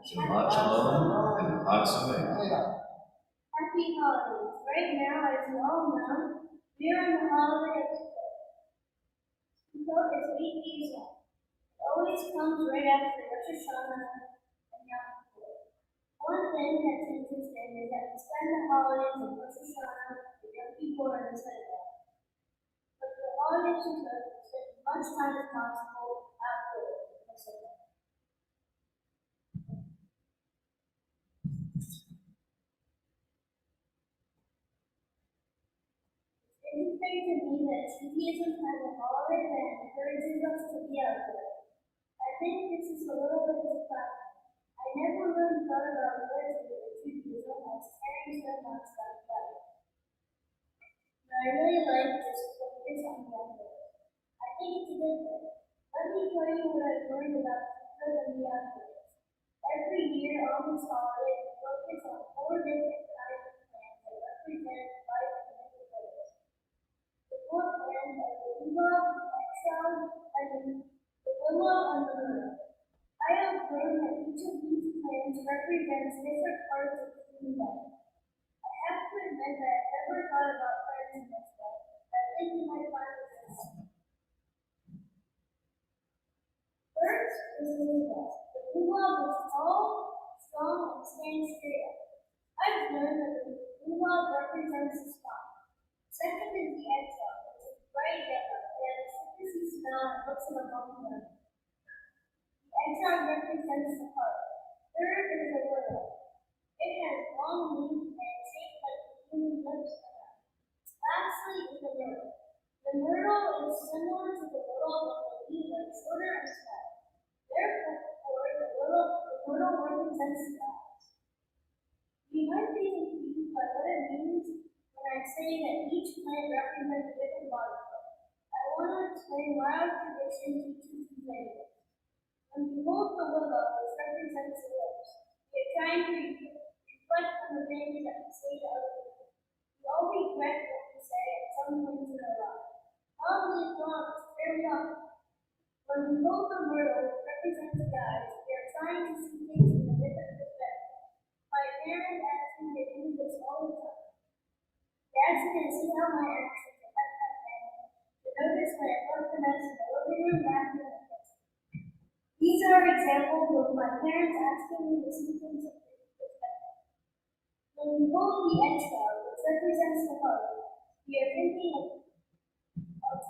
Shabbat shalom and Chag Sameach. Happy holidays. Right now, as you all know, we are in the holiday of Sukkot. Sukkot is 8 days long. It always comes right after Rosh Hashanah and Yom Kippur. One thing that's interesting is that we spend the holidays of Rosh Hashanah and Yom Kippur in the synagogue. But the holiday of Sukkot, we spend as much time as possible outdoors in the synagogue. It is interesting to me that Judaism has a holiday that encourages us to be outdoors. I think this is a little bit surprising. I never really thought about where Judaism as caring so much about that. But I really like this focus on the outdoors. I think it's a good thing. Let me tell you what I've learned about Sukkot and the outdoors. Every year on this holiday, we focus on 4 different kinds of plants that represent life and living. The 4 plants are the willow, the eggshell, and the willow and the myrtle. I have learned that each of these plants represents different parts of human life. I have to admit that I've never thought about plants in this way, but I think you might find it interesting. First is the willow. The willow is tall, strong, and stands straight up. I've learned that the willow represents the spot. Second is the eggshell, which is bright yellow. It has a citrusy smell and looks like a bubblegum. The eggshell represents the heart. Third is the willow. It has long leaves and is shaped like human lips and mouth. Lastly is the myrtle. The myrtle is similar to the willow, but the leaves are shorter and small. Therefore, the myrtle represents the eyes. You might be confused by what it means when I say that each plant represents a different body part. I want to explain why our tradition teaches these ideas. When we hold the willow, which represents the lips, we are trying to reflect on the things that we say to other people. We all regret what we say at some point in our life. Probably it's wrong, it's very often. When we hold the myrtle, which represents the eyes, we are trying to see things from a different perspective. My parents actually they do this all the time. They actually can see how my actions affect my family. They notice when I put the mess in the living room laughing at the kitchen. These are examples of my parents asking me to see things from a different perspective. When we hold the eggshell, which represents the heart, we are thinking of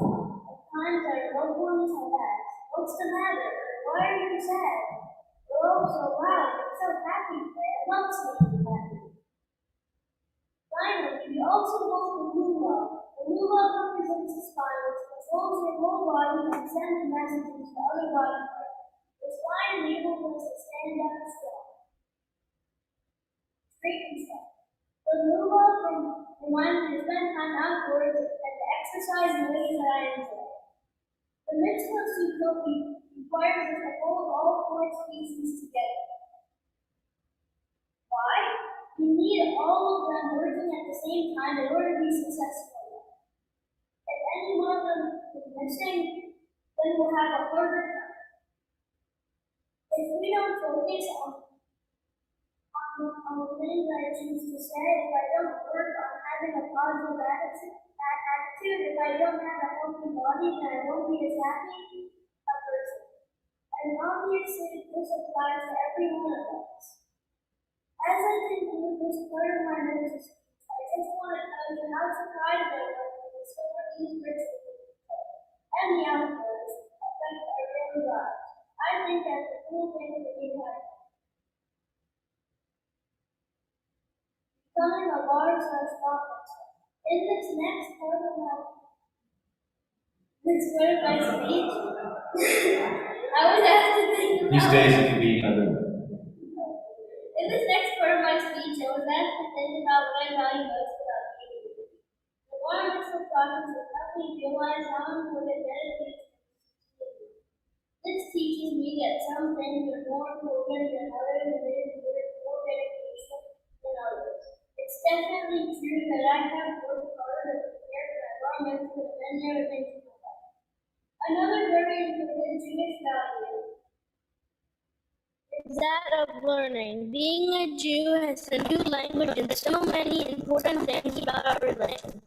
times our loved ones have asked, "What's the matter? Why are you sad?" Or also, "Wow, you're so happy today. I love seeing you happy." Finally, we also hold the lula. The lula represents the spine, which controls your whole body and sends messages to other body parts. The spine enables us to stand up strong, straight and strong. The lula reminds me to spend time outdoors and to exercise in ways that I enjoy. The mitzvah of Sukkot requires us to hold all 4 species together. Why? We need all of them working at the same time in order to be successful. If any one of them is missing, then we'll have a harder time. If we don't focus on the things I choose to say, if I don't work on having a positive attitude, if I don't have a healthy body, then I won't be as happy a person. And obviously, this applies to every one of us. As I conclude this part of my message, I just want to tell you how surprised I was to discover these rituals and the outdoors affect our daily their lives. I think that's a cool thing to be like. Becoming a water-sized prophet. In this next part of my speech, I was asked to think about. These days it can be either. In this next part of my speech, I was asked to think about what I value most about you. The water missile project has helped me realize how important dedication is. This teaches me that some things are more important than others, and it is more dedication than others. It's definitely true that I have worked hard to prepare for environmental and many other things in my life. Another very important Jewish value is that of learning. Being a Jew has a new language and so many important things about our religion.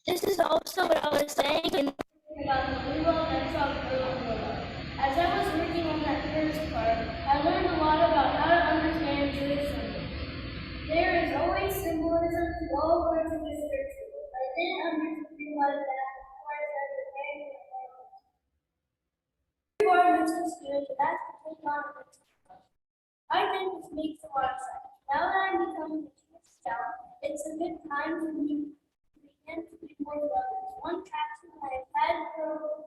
This is also what I was saying in about the blue wall that saw as I was working on that first part, I learned a lot about how to understand Jewish symbols. There is always symbolism to all of our Jewish rituals. I didn't realize that before I started preparing for environmental students asked to take on a ritual. I think this makes a lot of sense. Now that I'm becoming a Jewish scout, it's a good time for me to begin to do more with others. One passion I have had for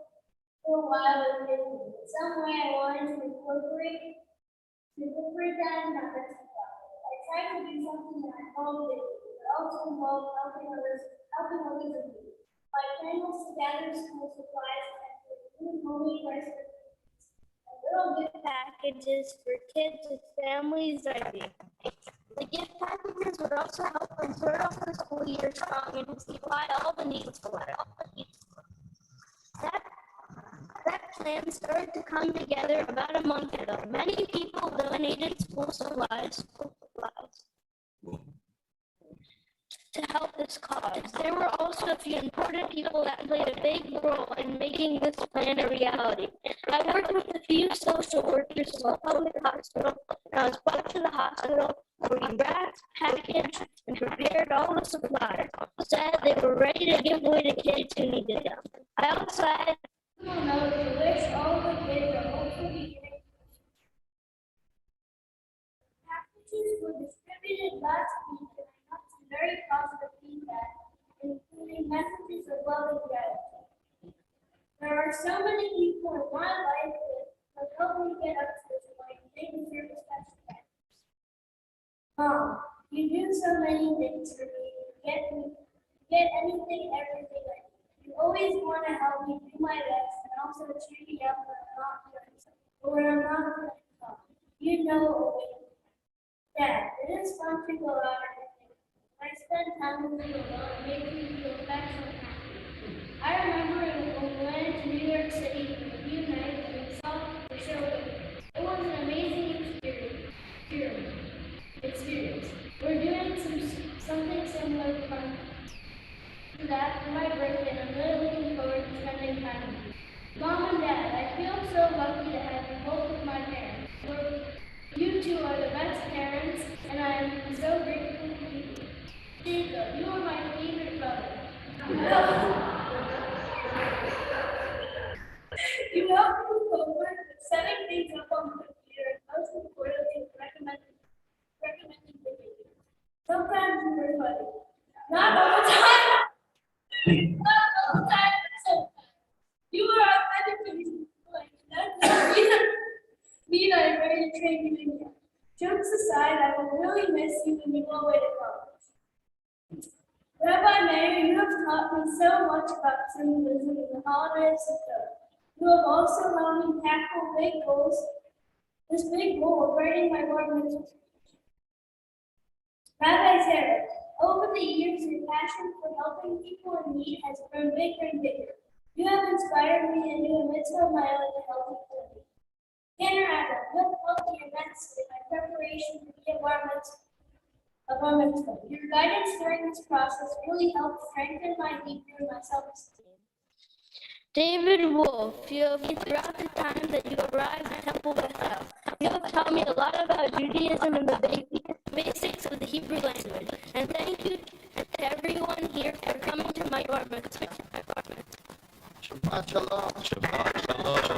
a while is baking. In some way I wanted to incorporate that in my recipe process. I tried to do something that I call baking, but also involved helping others in need. My plan was to gather school supplies and homemade recipes and little gift packages for kids with families that need. The gift packages would also help them start off the school year strong and supply all the needs for it. That plan started to come together about a month ago. Many people donated school supplies to help this cause. There were also a few important people that played a big role in making this plan a reality. I worked with a few social workers in the public hospital, and I was brought to the hospital where we wrapped, packaged, and prepared all the supplies so that they were ready to give away to kids who needed them. I also had people know to wish all the kids are hopefully getting packages were distributed last week, and I got some very positive feedback, including messages of love and gratitude. There are so many people in my life that have helped me get up to this point. They deserve a special thanks. Mom, you do so many things for me. You get anything, everything I need. You always want to help me do my best and also cheer me up when I'm not doing something or when I'm not doing something. You know always. Dad, it is fun to go out and think. When I spend time with you alone, it makes me feel special and happy. I remember when we went to New York City for a few nights and we saw the show. It was an amazing experience. We're doing something similar to that for my birthday, and I'm really looking forward to spending time with you. Mom and Dad, I feel so lucky to have you both with my parents. You two are the best parents, and I am so grateful for you. Jacob, you are my favorite brother. You help me with homework, setting things up on the computer, and most importantly, recommending videos. Sometimes you were funny. Not all the time. Not all the time, but sometimes. You were authentic to me. That's the reason that I'm ready to train you in. Jokes aside, I will really miss you when you go away to college. Rabbi Meir, you have taught me so much about symbolism in the holidays of God. You have also helped me tackle this big goal of writing my bar mitzvah. Rabbi Sarah, over the years, your passion for helping people in need has grown bigger and bigger. You have inspired me to do a mitzvah of my own to help people in need. Tanner Adam, you have helped me immensely in my preparation to be a bar mitzvah. Your guidance during this process really helped strengthen my Hebrew and my self-esteem. David Wolf, you have throughout the time that you arrived at Temple Beth-El. You have taught me a lot about Judaism and the basics of the Hebrew language. And thank you to everyone here for coming to my bar mitzvah. Shabbat shalom. Shabbat shalom.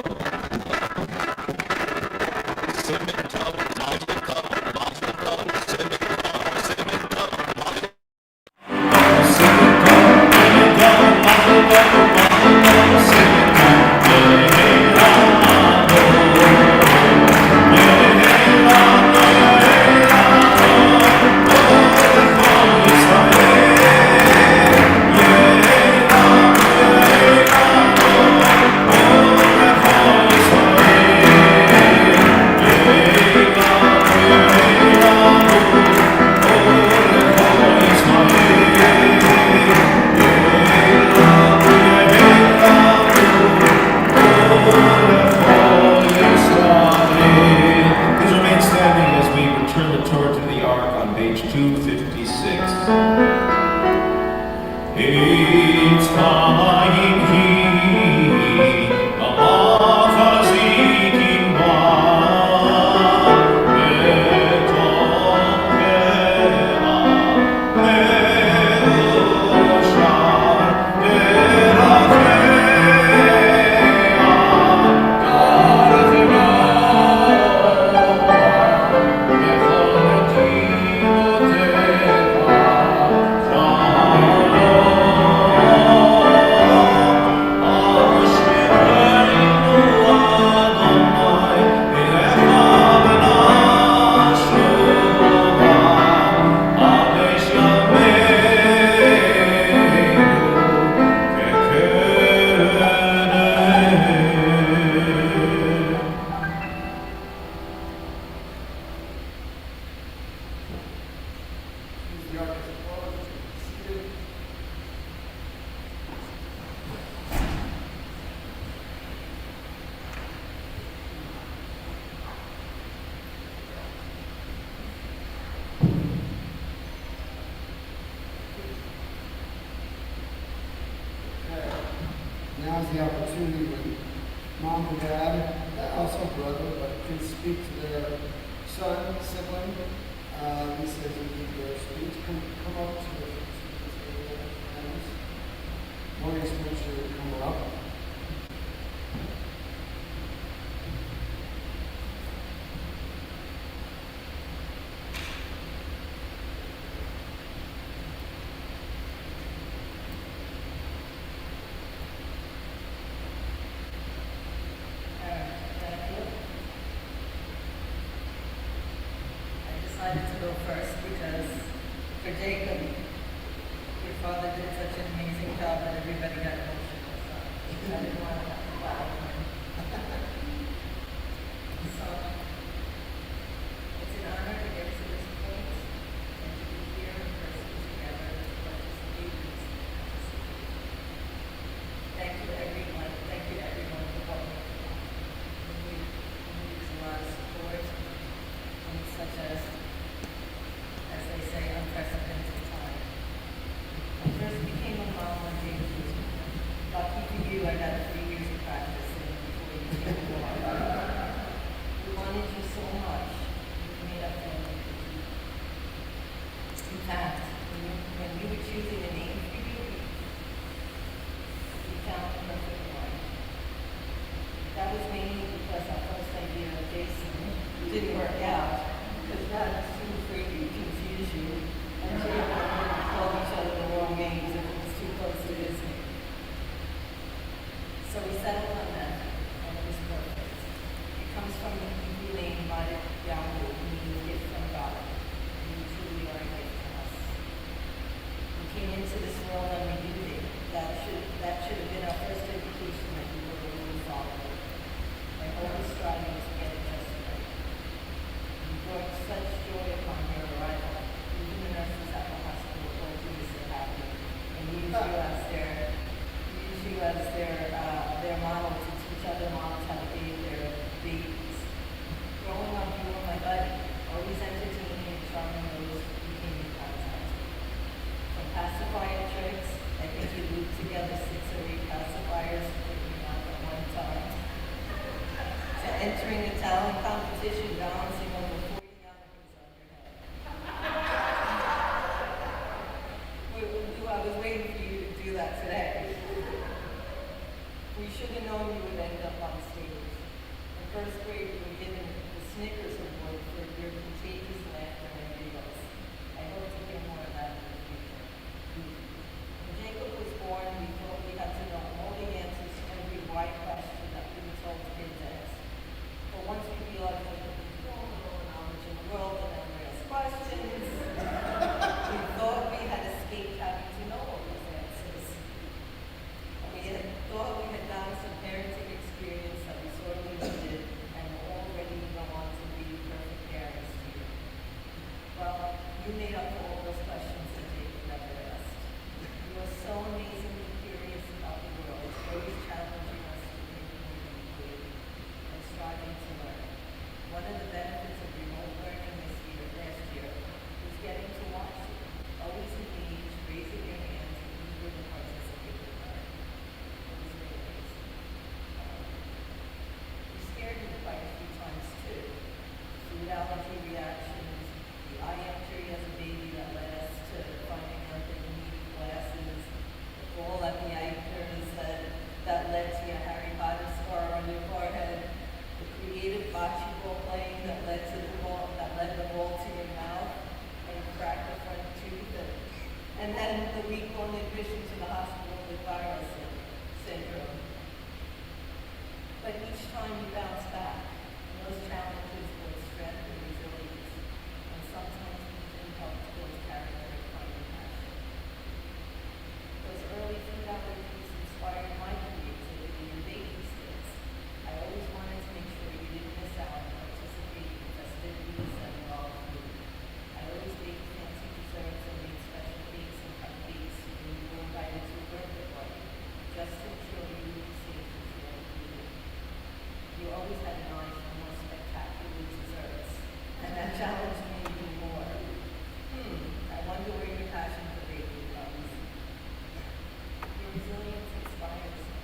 the opportunity when mom and dad, and also brother, but can speak to their son, sibling. He says he need their speech. Come up to the table, friends. Maurice wants you to come up. I decided to go first because for Jacob, your father did such an amazing job that everybody got emotional. So I didn't want to have to wow him. So it's an honor to get to this point and to be here in person together to participate in this participation. Thank you everyone. Thank you everyone for helping me. It needs a lot of support in such as they say, unprecedented time. I first became a mom when James was born. Lucky for you, I got 3 years of practice before you came along. We wanted you so much, you made up family. In fact, when we were choosing a name for you, we found the perfect one. That was mainly because our first idea of Jason didn't work out, because that was too afraid to confuse you, and Jacob would call each other the wrong names if it was too close to his name. So we settled on that, and it was perfect. It comes from the Hebrew name Madet Yahu, meaning gift from God, and you truly are a gift to us. We came into this world and we knew it. That should have been our first education that we were able to follow. My always striving to get it just right. You brought such joy upon your arrival. Even the nurses at the hospital told you this is happening, and used you as their model to teach other moms how to bathe their babies. Growing up, you were my buddy, always entertaining and charming those who came in contact. From pacifier tricks, I think you looped together 6 or 8 pacifiers, picking out at one time, to entering a talent competition, balancing over 40 yarmulkes on your head. I was waiting for you to do that today. We should have known you would end up on stage. In first grade, you were given the Snickers Award for your contagious laughter and giggles. I hope to hear more of that in the future. When Jacob was born, we thought we had to know all the answers to every why question that we were told kids ask. But once we realized that we had all the knowledge in the world and never asked questions, we thought we had escaped having to know all those answers. We had thought we had gotten some parenting experience that we sorely needed and were all ready to go on to be perfect parents to you. Well, you made up for all those questions that Jacob never asked. You are so amazingly curious about the world, always challenging us to think more deeply and striving to learn. One of the benefits of remote learning last year was getting to watch you, always engaged, raising your hands, and eager to participate and learn. It was really amazing. You scared me quite a few times too. Food allergy reactions, the eye injury as a baby that led us to finding out that you needed glasses, the fall at the anchors that led to your Harry Potter scar on your forehead, the creative bocce ball playing that led the ball to your mouth and cracked the front tooth, and then the week-long admission to the hospital with virus syndrome. But each time you bounce back, and those challenges build strength and resilience, and sometimes even help build character and finding passion. Those early food allergies inspired my creativity and baking skills. I always wanted to make sure you didn't miss out and participate in festivities and raw food. I always baked fancy desserts and made special cakes and cupcakes when you were invited to a birthday party, just to ensure you would be safe and feel included. You always had an eye for more spectacular desserts, and that challenged me even more. I wonder where your passion for baking comes. Your resilience inspires me.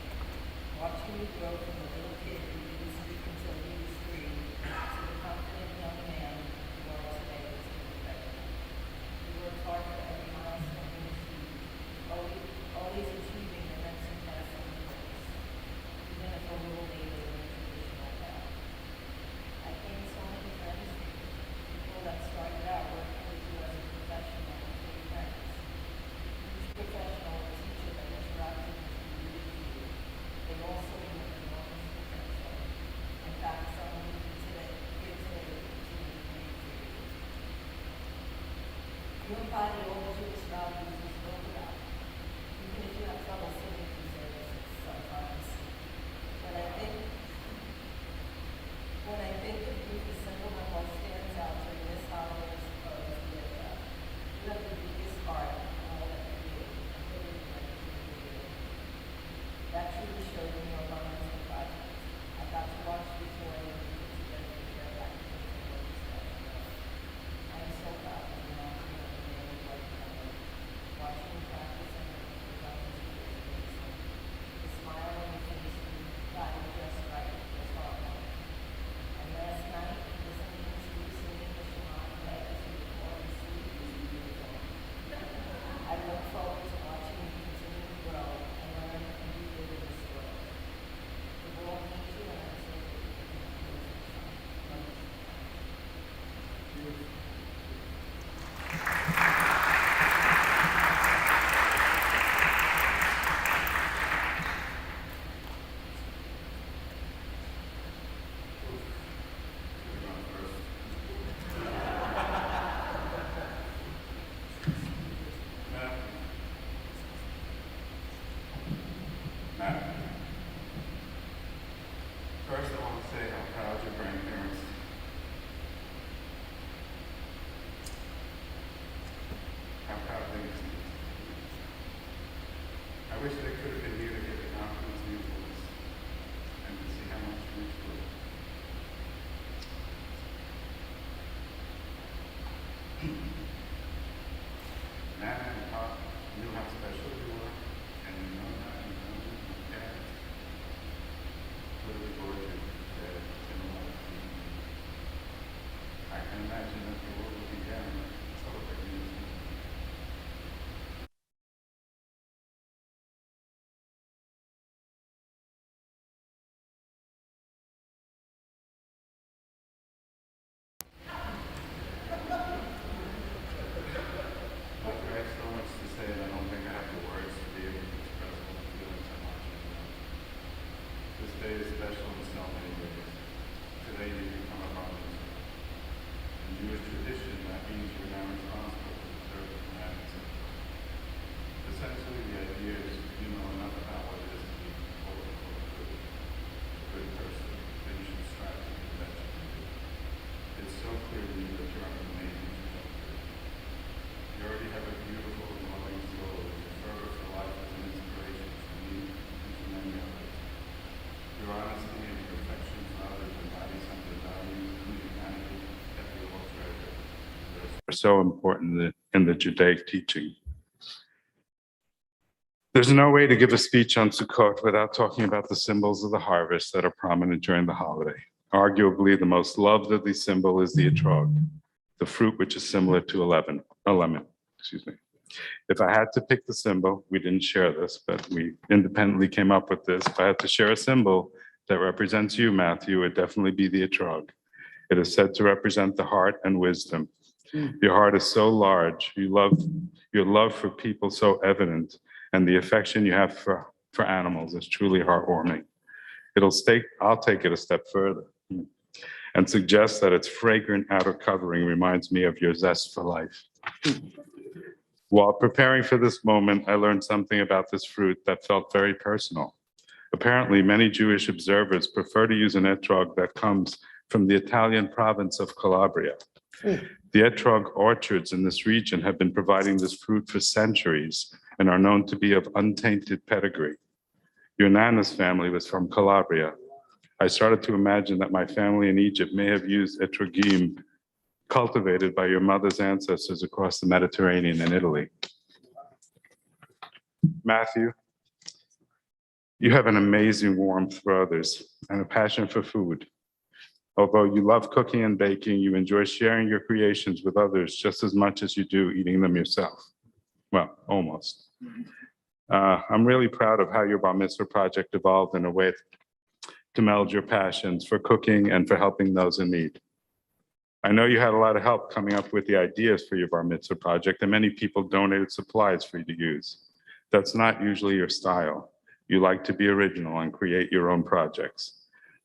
to say how proud your grandparents how proud they used to be. I wish they could have been here to get the confidence in your voice and to see how much you grew. Nana and Pop knew how special you were, and you know that, and you know that, and Dad would have adored you today in a lot of people. I can imagine that they were looking down and celebrating you. Look, I have so much to say, and I don't think I have the words to be able to express what I'm feeling so much. This day is special in so many ways. Today you become a father. In Jewish tradition, that means you're now responsible for the service of commandments. Essentially, the idea is you know enough about what it is to be quote unquote good person, that you should strive to be the best you can do. It's so clear to me that you're on an amazing trajectory. You already have a beautiful and loving soul, and your fervor for life is an inspiration for me and for many others. Your honesty and your affection for others embody some of the values and humanity that we all treasure. Are so important in the Judaic teaching. There's no way to give a speech on Sukkot without talking about the symbols of the harvest that are prominent during the holiday. Arguably, the most loved of these symbols is the etrog, the fruit which is similar to a lemon. Excuse me. If I had to pick the symbol, we didn't share this, but we independently came up with this. If I had to share a symbol that represents you, Matthew, it would definitely be the etrog. It is said to represent the heart and wisdom. Your heart is so large, your love for people so evident, and the affection you have for animals is truly heartwarming. I'll take it a step further and suggest that its fragrant outer covering reminds me of your zest for life. While preparing for this moment, I learned something about this fruit that felt very personal. Apparently, many Jewish observers prefer to use an etrog that comes from the Italian province of Calabria. The etrog orchards in this region have been providing this fruit for centuries and are known to be of untainted pedigree. Your Nana's family was from Calabria. I started to imagine that my family in Egypt may have used etrogim cultivated by your mother's ancestors across the Mediterranean and Italy. Matthew, you have an amazing warmth for others and a passion for food. Although you love cooking and baking, you enjoy sharing your creations with others just as much as you do eating them yourself. Well, almost. I'm really proud of how your Bar Mitzvah project evolved in a way to meld your passions for cooking and for helping those in need. I know you had a lot of help coming up with the ideas for your Bar Mitzvah project, and many people donated supplies for you to use. That's not usually your style. You like to be original and create your own projects.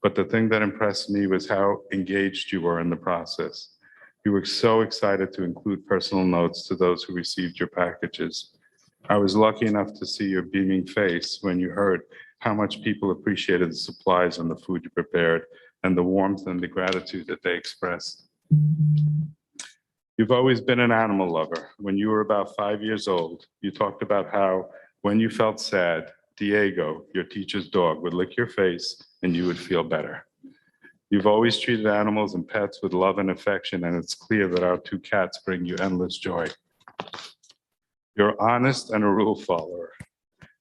But the thing that impressed me was how engaged you were in the process. You were so excited to include personal notes to those who received your packages. I was lucky enough to see your beaming face when you heard how much people appreciated the supplies and the food you prepared and the warmth and the gratitude that they expressed. You've always been an animal lover. When you were about 5 years old, you talked about how when you felt sad, Diego, your teacher's dog, would lick your face and you would feel better. You've always treated animals and pets with love and affection, and it's clear that our 2 cats bring you endless joy. You're honest and a rule follower.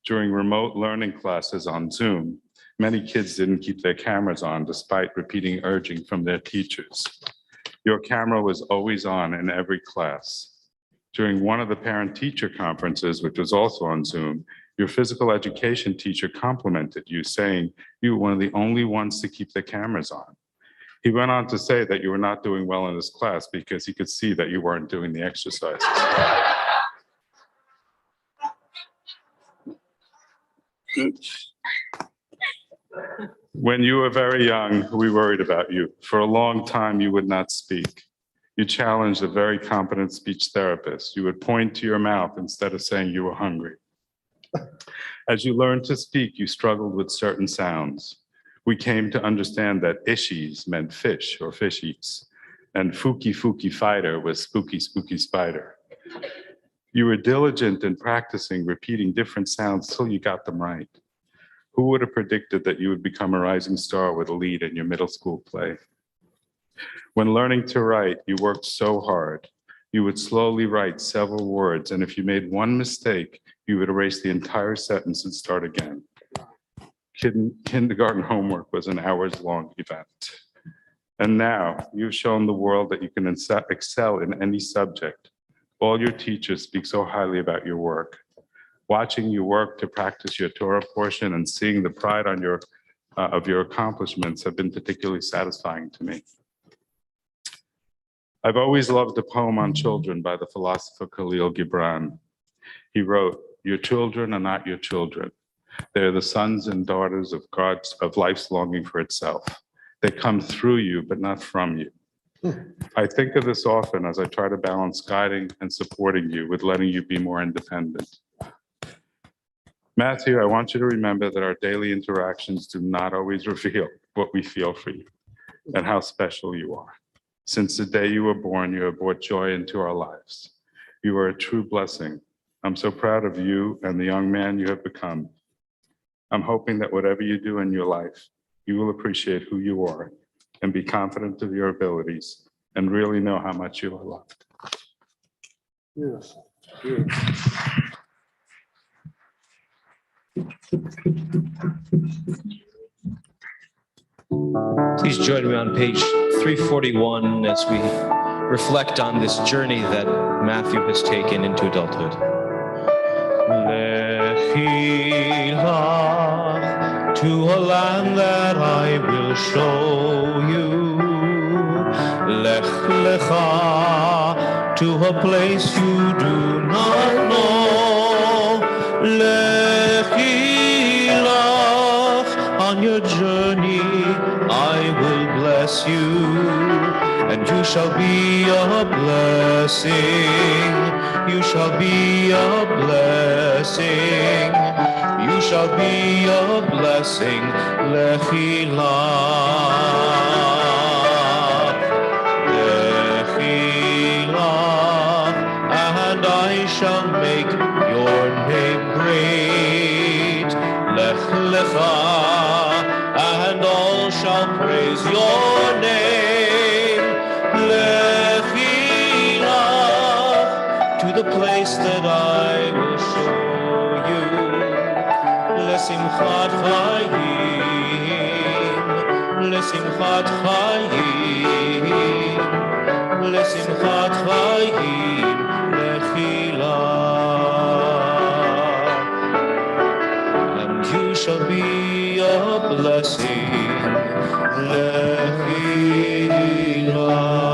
During remote learning classes on Zoom, many kids didn't keep their cameras on despite repeating urging from their teachers. Your camera was always on in every class. During one of the parent-teacher conferences, which was also on Zoom, your physical education teacher complimented you, saying you were one of the only ones to keep their cameras on. He went on to say that you were not doing well in his class because he could see that you weren't doing the exercises. When you were very young, we worried about you. For a long time, you would not speak. You challenged a very competent speech therapist. You would point to your mouth instead of saying you were hungry. As you learned to speak, you struggled with certain sounds. We came to understand that ishies meant fish or fishies, and fuki fuki fighter was spooky spooky spider. You were diligent in practicing repeating different sounds till you got them right. Who would have predicted that you would become a rising star with a lead in your middle school play? When learning to write, you worked so hard. You would slowly write several words, and if you made one mistake, you would erase the entire sentence and start again. Kindergarten homework was an hours-long event. And now you've shown the world that you can excel in any subject. All your teachers speak so highly about your work. Watching you work to practice your Torah portion and seeing the pride on of your accomplishments have been particularly satisfying to me. I've always loved a poem on children by the philosopher Khalil Gibran. He wrote, "Your children are not your children. They're the sons and daughters of life's longing for itself. They come through you, but not from you." I think of this often as I try to balance guiding and supporting you with letting you be more independent. Matthew, I want you to remember that our daily interactions do not always reveal what we feel for you and how special you are. Since the day you were born, you have brought joy into our lives. You are a true blessing. I'm so proud of you and the young man you have become. I'm hoping that whatever you do in your life, you will appreciate who you are and be confident of your abilities and really know how much you are loved. Yes. Please join me on page 341 as we reflect on this journey that Matthew has taken into adulthood. Lechi lach to a land that I will show you. Lech lecha to a place you do not know. Lechi lach on your journey I will bless you, and you shall be a blessing. You shall be a blessing. You shall be a blessing. Lechi lach, lechi lach, and I shall make your name great. Lech lecha, and all shall praise your name. Lechi lach, to the place that I will show you. Lesimchat chayim, lesimchat chayim, lesimchat chayim, lechi lach, and you shall be a blessing. Lechi lach.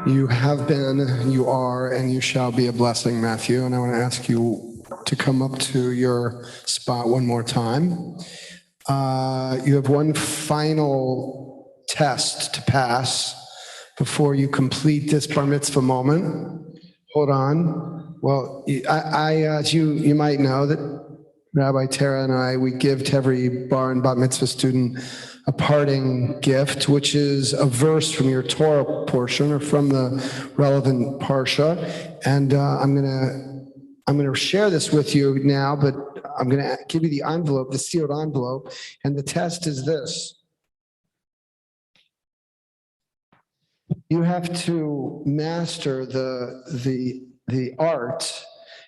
You have been, you are, and you shall be a blessing, Matthew. And I want to ask you to come up to your spot one more time. You have one final test to pass before you complete this bar mitzvah moment. Hold on. Well, as you might know, that Rabbi Tara and I, we give to every bar and bat mitzvah student a parting gift, which is a verse from your Torah portion or from the relevant parsha. And I'm gonna share this with you now, but I'm gonna give you the envelope, the sealed envelope, and the test is this. You have to master the art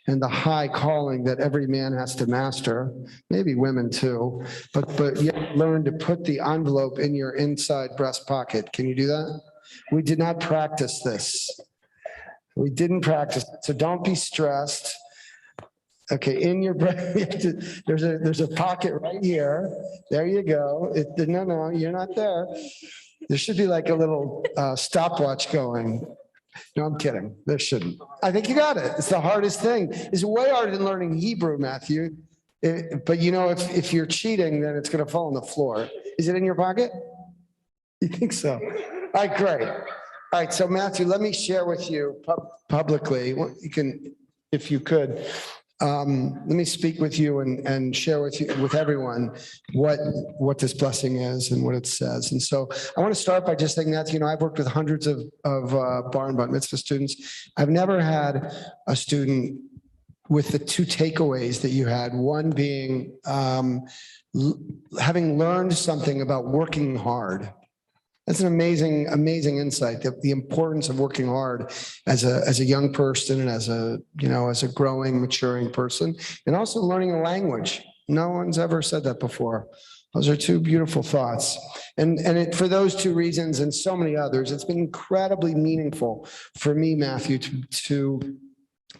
and the high calling that every man has to master, maybe women too, but yet learn to put the envelope in your inside breast pocket. Can you do that? We did not practice this. We didn't practice, so don't be stressed. Okay, in your breast, there's a pocket right here. There you go. No, you're not there. There should be like a little stopwatch going. No, I'm kidding. There shouldn't. I think you got it. It's the hardest thing. It's way harder than learning Hebrew, Matthew. But you know, if you're cheating, then it's going to fall on the floor. Is it in your pocket? You think so? All right, great. All right, so Matthew, let me share with you publicly. You can, if you could. let me speak with you and share with everyone what this blessing is and what it says. And so I want to start by just saying that, I've worked with hundreds of bar and bat mitzvah students. I've never had a student with the two takeaways that you had, one being having learned something about working hard. That's an amazing, amazing insight, the importance of working hard as a young person and as a growing, maturing person, and also learning a language. No one's ever said that before. Those are two beautiful thoughts. And for those two reasons and so many others, it's been incredibly meaningful for me, Matthew, to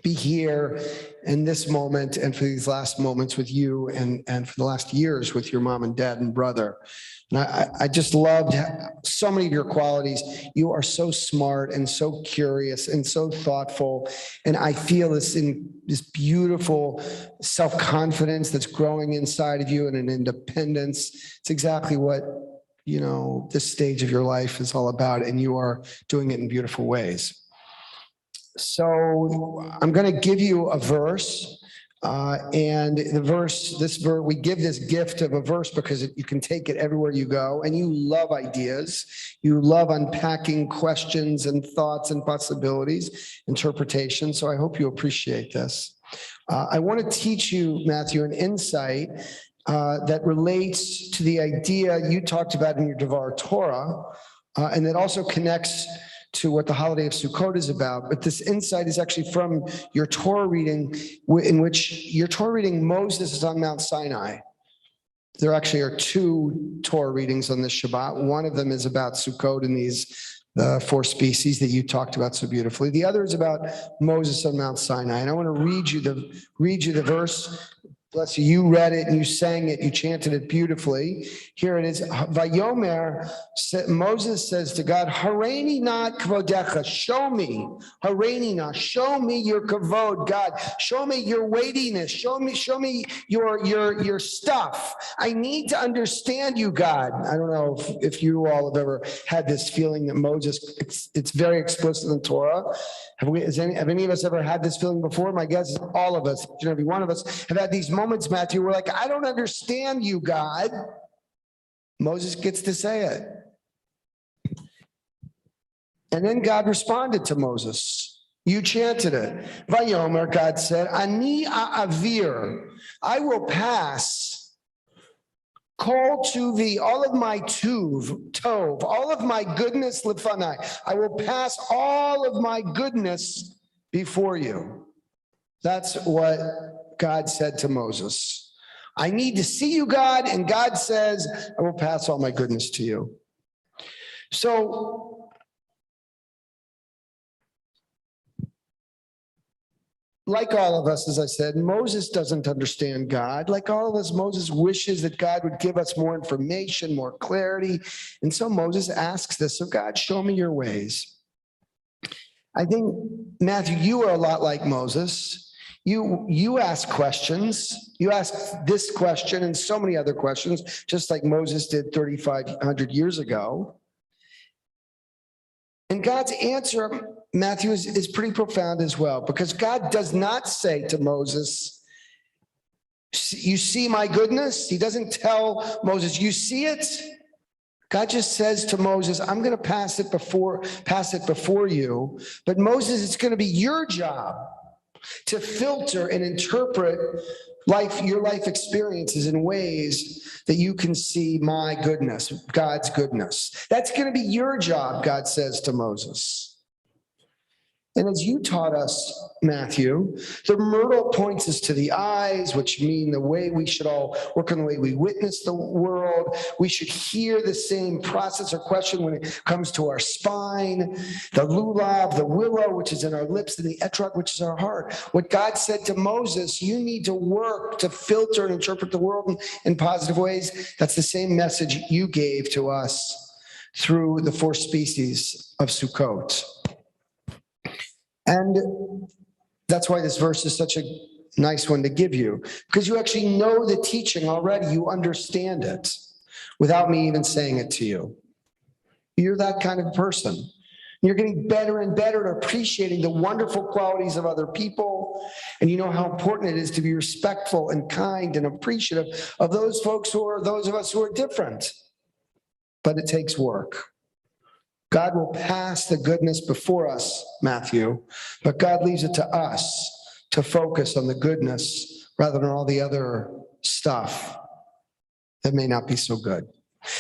be here in this moment and for these last moments with you and for the last years with your mom and dad and brother. And I just loved so many of your qualities. You are so smart and so curious and so thoughtful. And I feel this beautiful self-confidence that's growing inside of you and an independence. It's exactly what, this stage of your life is all about. And you are doing it in beautiful ways. So I'm going to give you a verse. And we give this gift of a verse because you can take it everywhere you go, and you love ideas. You love unpacking questions and thoughts and possibilities, interpretation. So I hope you appreciate this. I want to teach you, Matthew, an insight that relates to the idea you talked about in your Devar Torah, and that also connects to what the holiday of Sukkot is about. But this insight is actually from your Torah reading, in which your Torah reading, Moses is on Mount Sinai. There actually are two Torah readings on this Shabbat. One of them is about Sukkot and the four species that you talked about so beautifully. The other is about Moses on Mount Sinai. And I want to read you the verse. Bless you. You read it and you sang it. You chanted it beautifully. Here it is. Vayomer, Moses says to God, Hareini na kvodecha, show me, Hareini na, show me your kavod, God. Show me your weightiness. Show me your stuff. I need to understand you, God. I don't know if you all have ever had this feeling that Moses, it's very explicit in Torah. Have any of us ever had this feeling before? My guess is all of us, each and every one of us, have had these moments, Matthew, we're like, I don't understand you, God. Moses gets to say it. And then God responded to Moses. You chanted it. Vayomer, God said, Ani a'avir, I will pass. Call to thee all of my tov, all of my goodness lefanai. I will pass all of my goodness before you. That's what God said to Moses. I need to see you, God, and God says, I will pass all my goodness to you. So, like all of us, as I said, Moses doesn't understand God. Like all of us, Moses wishes that God would give us more information, more clarity. And so Moses asks this of God, show me your ways. I think, Matthew, you are a lot like Moses. You ask questions. You ask this question and so many other questions, just like Moses did 3,500 years ago. And God's answer, Matthew, is pretty profound as well, because God does not say to Moses, you see my goodness? He doesn't tell Moses, you see it? God just says to Moses, I'm going to pass it before you. But Moses, it's going to be your job to filter and interpret your life experiences in ways that you can see my goodness, God's goodness. That's going to be your job, God says to Moses. And as you taught us, Matthew, the myrtle points us to the eyes, which mean the way we should all work on the way we witness the world. We should hear the same process or question when it comes to our spine, the lulav, the willow, which is in our lips, and the etrog, which is our heart. What God said to Moses, you need to work to filter and interpret the world in positive ways. That's the same message you gave to us through the four species of Sukkot. And that's why this verse is such a nice one to give you, because you actually know the teaching already. You understand it without me even saying it to you. You're that kind of person. You're getting better and better at appreciating the wonderful qualities of other people. And you know how important it is to be respectful and kind and appreciative of those folks those of us who are different. But it takes work. God will pass the goodness before us, Matthew, but God leaves it to us to focus on the goodness rather than all the other stuff that may not be so good.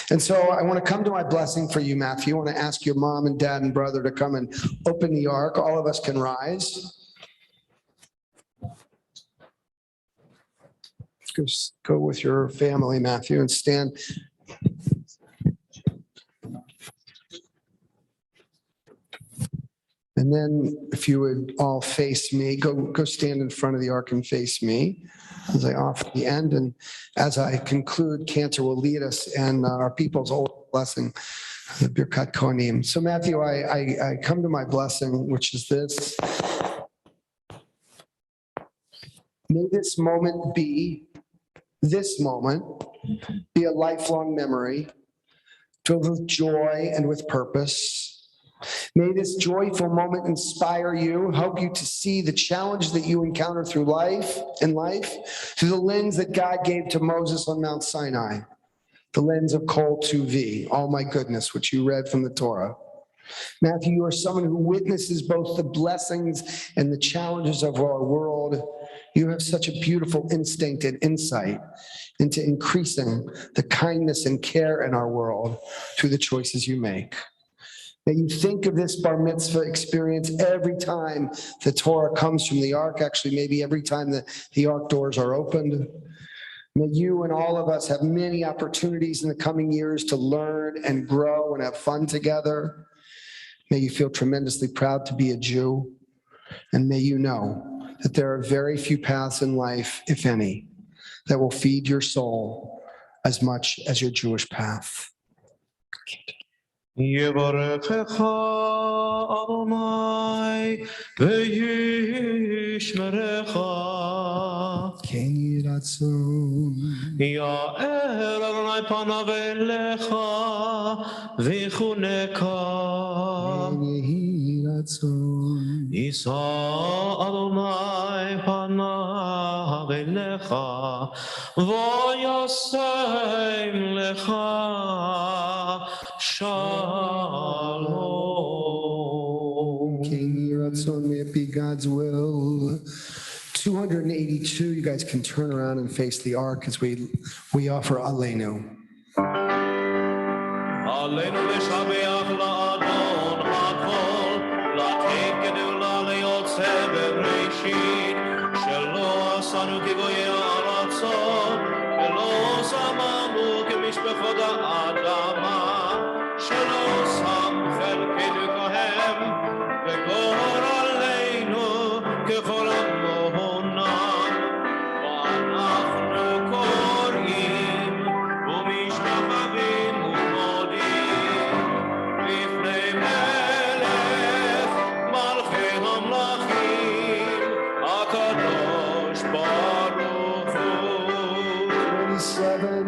And so I want to come to my blessing for you, Matthew. I want to ask your mom and dad and brother to come and open the ark. All of us can rise. Just go with your family, Matthew, and stand. And then if you would all face me, go stand in front of the ark and face me as I offer the end. And as I conclude, Cantor will lead us in our people's old blessing, the Birkat Kohanim. So Matthew, I come to my blessing, which is this. May this moment be a lifelong memory, filled with joy and with purpose. May this joyful moment inspire you, help you to see the challenge that you encounter through life, through the lens that God gave to Moses on Mount Sinai, the lens of Kol Tuvi, all my goodness, which you read from the Torah. Matthew, you are someone who witnesses both the blessings and the challenges of our world. You have such a beautiful instinct and insight into increasing the kindness and care in our world through the choices you make. That you think of this bar mitzvah experience every time the Torah comes from the ark, actually maybe every time the ark doors are opened. May you and all of us have many opportunities in the coming years to learn and grow and have fun together. May you feel tremendously proud to be a Jew. And may you know that there are very few paths in life, if any, that will feed your soul as much as your Jewish path. יברכך אדוני וישמרך. כן יהי רצון. יאר אדוני פניו אליך ויחונקה. כן יהי רצון. יישא אדוני פניו אליך וישם לך Shalom. King Yiratzon, may it be God's will. 282, you guys can turn around and face the ark as we offer Aleinu. Aleinu לשבח לאדון הכל, לתת גדולה ליוצא בבראשית, שלא עשנו כגויי ארצו, ולא שמנו כמשפחות האדמה, שלא שם חלקנו כהם, וגורלנו ככל המונה. ואנחנו קוראים ומשתחווים ומודים לפני מלך מלכי המלכים, הקדוש ברוך הוא. 27.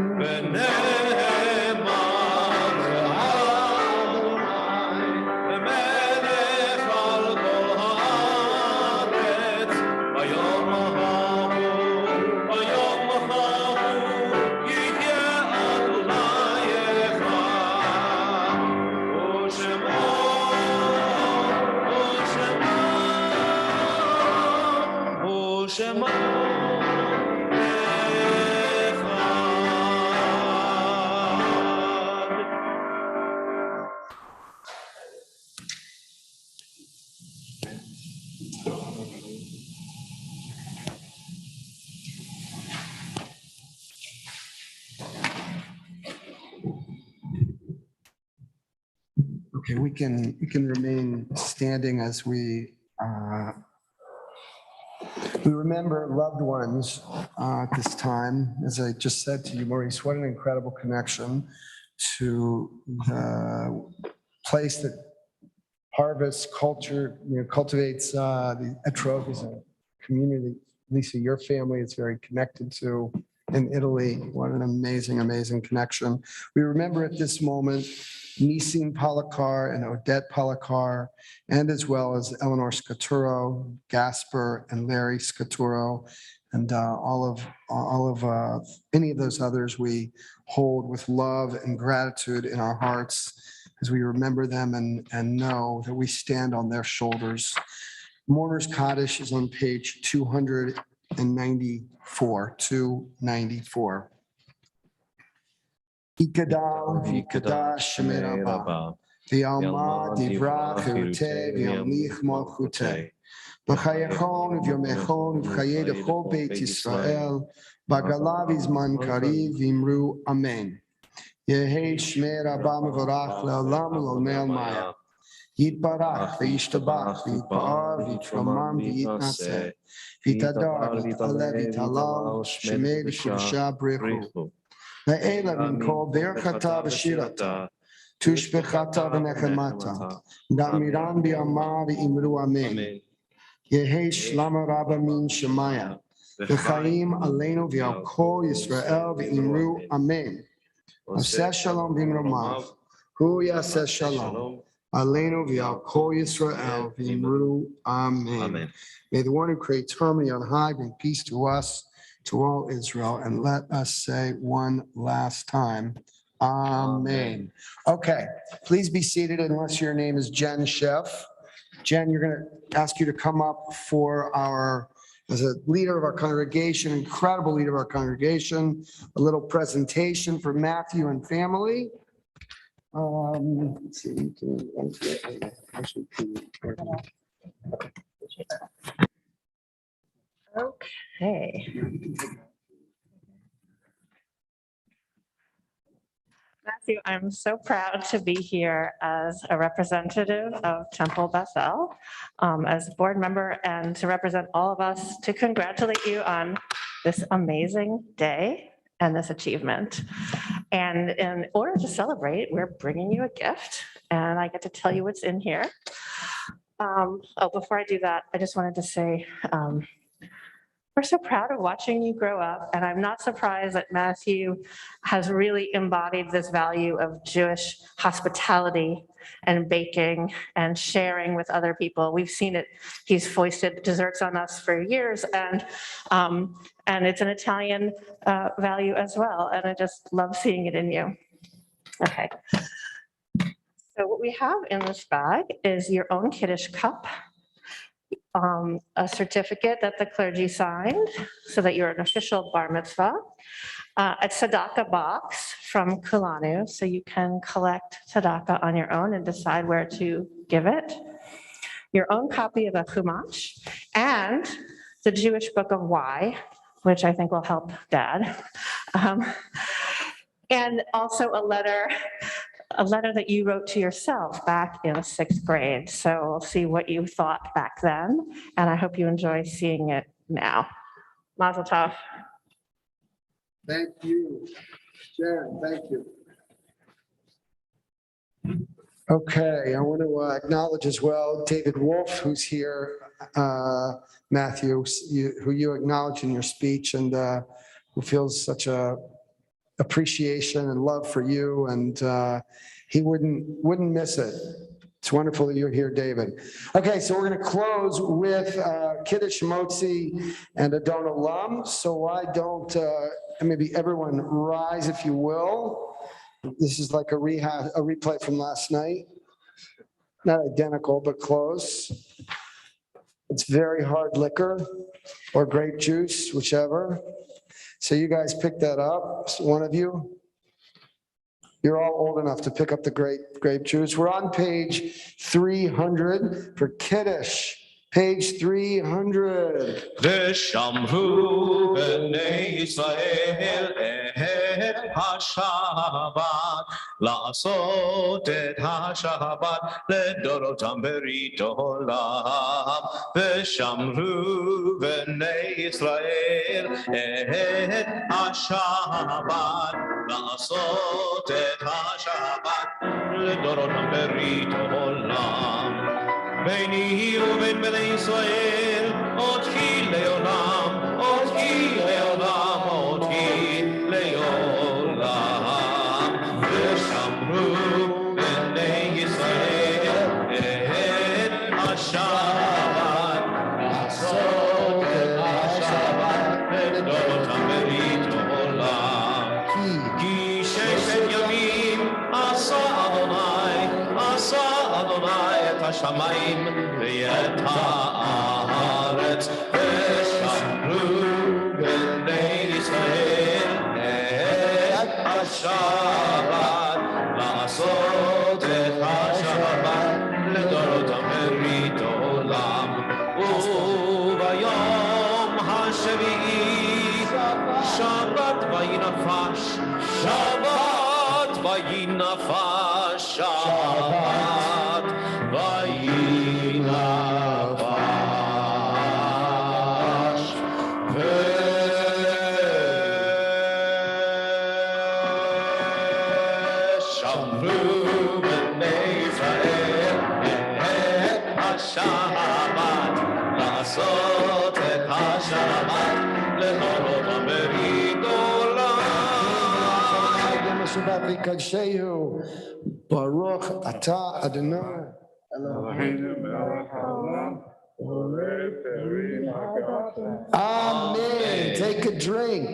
Okay, we can remain standing as we remember loved ones at this time. As I just said to you, Maurice, what an incredible connection to the place that harvests culture, cultivates the Etrog as a community. Lisa, your family is very connected to in Italy. What an amazing, amazing connection. We remember at this moment Nissim Polakar and Odette Polakar, and as well as Eleanor Scaturo, Gasper and Larry Scaturo, and all of any of those others we hold with love and gratitude in our hearts as we remember them and know that we stand on their shoulders. Mourner's Kaddish is on page 294, 294. Ikadal v'ikadash shemei Rabbah, v'yalma divrach hiruteh v'yamlich malchuteh, v'chayechon v'yomechon v'chayei dechol Beit Yisrael, b'gala v'zman kariv v'imru amen. Yehei shmei Rabbah mevorach le'olam u'l'olmei maya. Yitbarach v'yishtabach v'yitpa'ar v'yitramam v'yitnaseh v'yitadar v'yit'aleh v'yit'halal shemei v'kudshah b'rechu. La'ela minkol berchata v'shirata tushbechata v'nechemata da'miran bi'amah v'imru amen. Yehei shlama rabba min shemaya v'chaim aleinu v'al kol Yisrael v'imru amen. Aseh shalom v'imromav hu yaseh shalom aleinu v'al kol Yisrael v'imru amen. May the one who creates harmony on high bring peace to us, to all Israel, and let us say one last time, amen. Okay, please be seated unless your name is Jen Sheff. Jen, you're going to ask you to come up for our, as a leader of our congregation, incredible leader of our congregation, a little presentation for Matthew and family. Let's see. Okay. Matthew, I'm so proud to be here as a representative of Temple Beth-El, as a board member, and to represent all of us to congratulate you on this amazing day and this achievement. And in order to celebrate, we're bringing you a gift, and I get to tell you what's in here. Before I do that, I just wanted to say, we're so proud of watching you grow up, and I'm not surprised that Matthew has really embodied this value of Jewish hospitality and baking and sharing with other people. We've seen it. He's foisted desserts on us for years, and it's an Italian value as well, and I just love seeing it in you. Okay. So what we have in this bag is your own Kiddush cup, a certificate that the clergy signed so that you're an official bar mitzvah, a tzedakah box from Kulanu, so you can collect tzedakah on your own and decide where to give it, your own copy of a chumash, and the Jewish Book of Why, which I think will help Dad, and also a letter that you wrote to yourself back in 6th grade. So we'll see what you thought back then, and I hope you enjoy seeing it now. Mazel tov. Thank you, Jen. Thank you. Okay, I want to acknowledge as well David Wolf, who's here, Matthew, who you acknowledged in your speech, and who feels such a appreciation and love for you, and he wouldn't miss it. It's wonderful that you're here, David. Okay, so we're going to close with Kiddush Motzi and Adon Olam. So why don't maybe everyone rise, if you will. This is like a replay from last night. Not identical, but close. It's very hard liquor or grape juice, whichever. So you guys pick that up, one of you. You're all old enough to pick up the grape juice. We're on page 300 for Kiddush. Page 300. ושמרו בני ישראל את השבת, לעשות את השבת לדורותם ברית עולם. ושמרו בני ישראל את השבת, לעשות את השבת לדורותם ברית עולם. ביני ובין בני ישראל, עוד כי לעולם, עוד כי לעולם, עוד כי בששת ימים עשה אדוני את השמיים ואת הארץ, ושמרו בני ישראל את השבת, לעשות את השבת לדורות מרית עולם. וביום השביעי שבת וינפש, שבת וינפש, שבת וינפש. ושמרו בני ישראל את השבת, לעשות את השבת לדורות מרית עולם. Shabbat v'kadshehu, Baruch atah Adonai. Amen. Take a drink.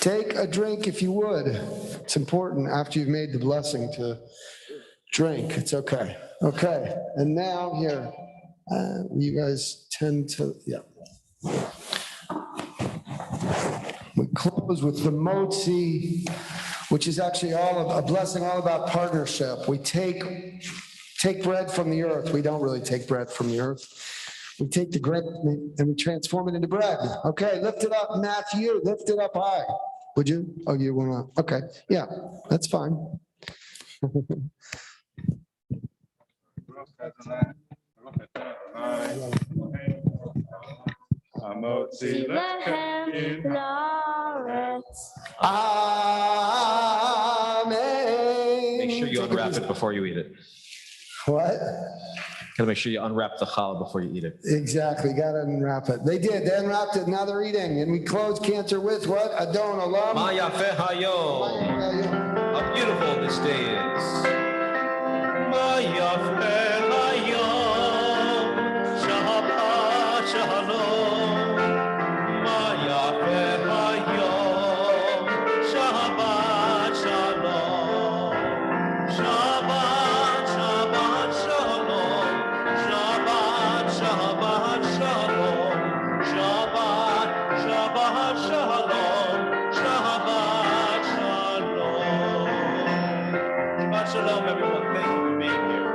Take a drink if you would. It's important after you've made the blessing to drink. It's okay. Okay. And now here, you guys tend to, yeah. We close with the motzi, which is actually a blessing all about partnership. We take bread from the earth. We don't really take bread from the earth. We take the grain and we transform it into bread. Okay, lift it up, Matthew. Lift it up high. Would you? Oh, you want to? Okay, yeah, that's fine. Amen. Make sure you unwrap it before you eat it. What? Gotta make sure you unwrap the challah before you eat it. Exactly, gotta unwrap it. They did, they unwrapped it, now they're eating. And we close cancer with what? Adon Olam. Ma yafeh hayom. How beautiful this day is. Ma yafeh hayom, Shabbat shalom. Ma yafeh hayom, Shabbat shalom. Shabbat, Shabbat shalom. Shabbat, Shabbat shalom. Shabbat, Shabbat shalom. Shabbat shalom. Shabbat shalom, everyone. Thank you for being here.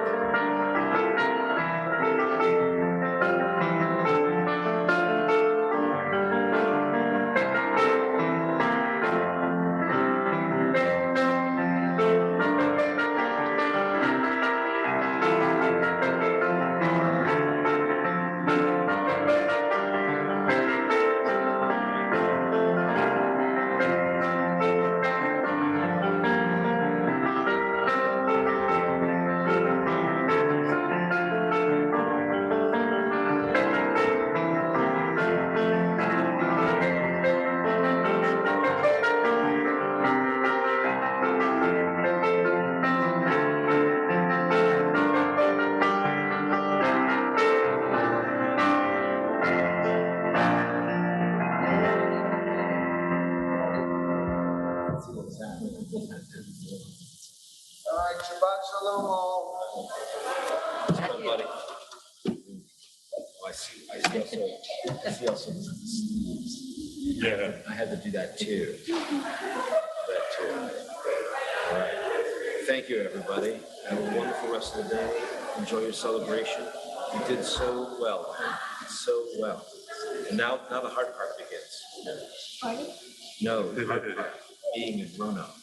All right, Shabbat Shalom all. Everybody. Oh, I see also. Yeah. I had to do that too. All right. Thank you, everybody. Have a wonderful rest of the day. Enjoy your celebration. You did so well. So well. And now the hard part begins. No, the hard part. Being a grown-up.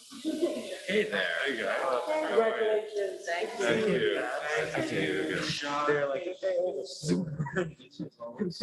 Hey there. There you go. Congratulations. Thank you. They're like,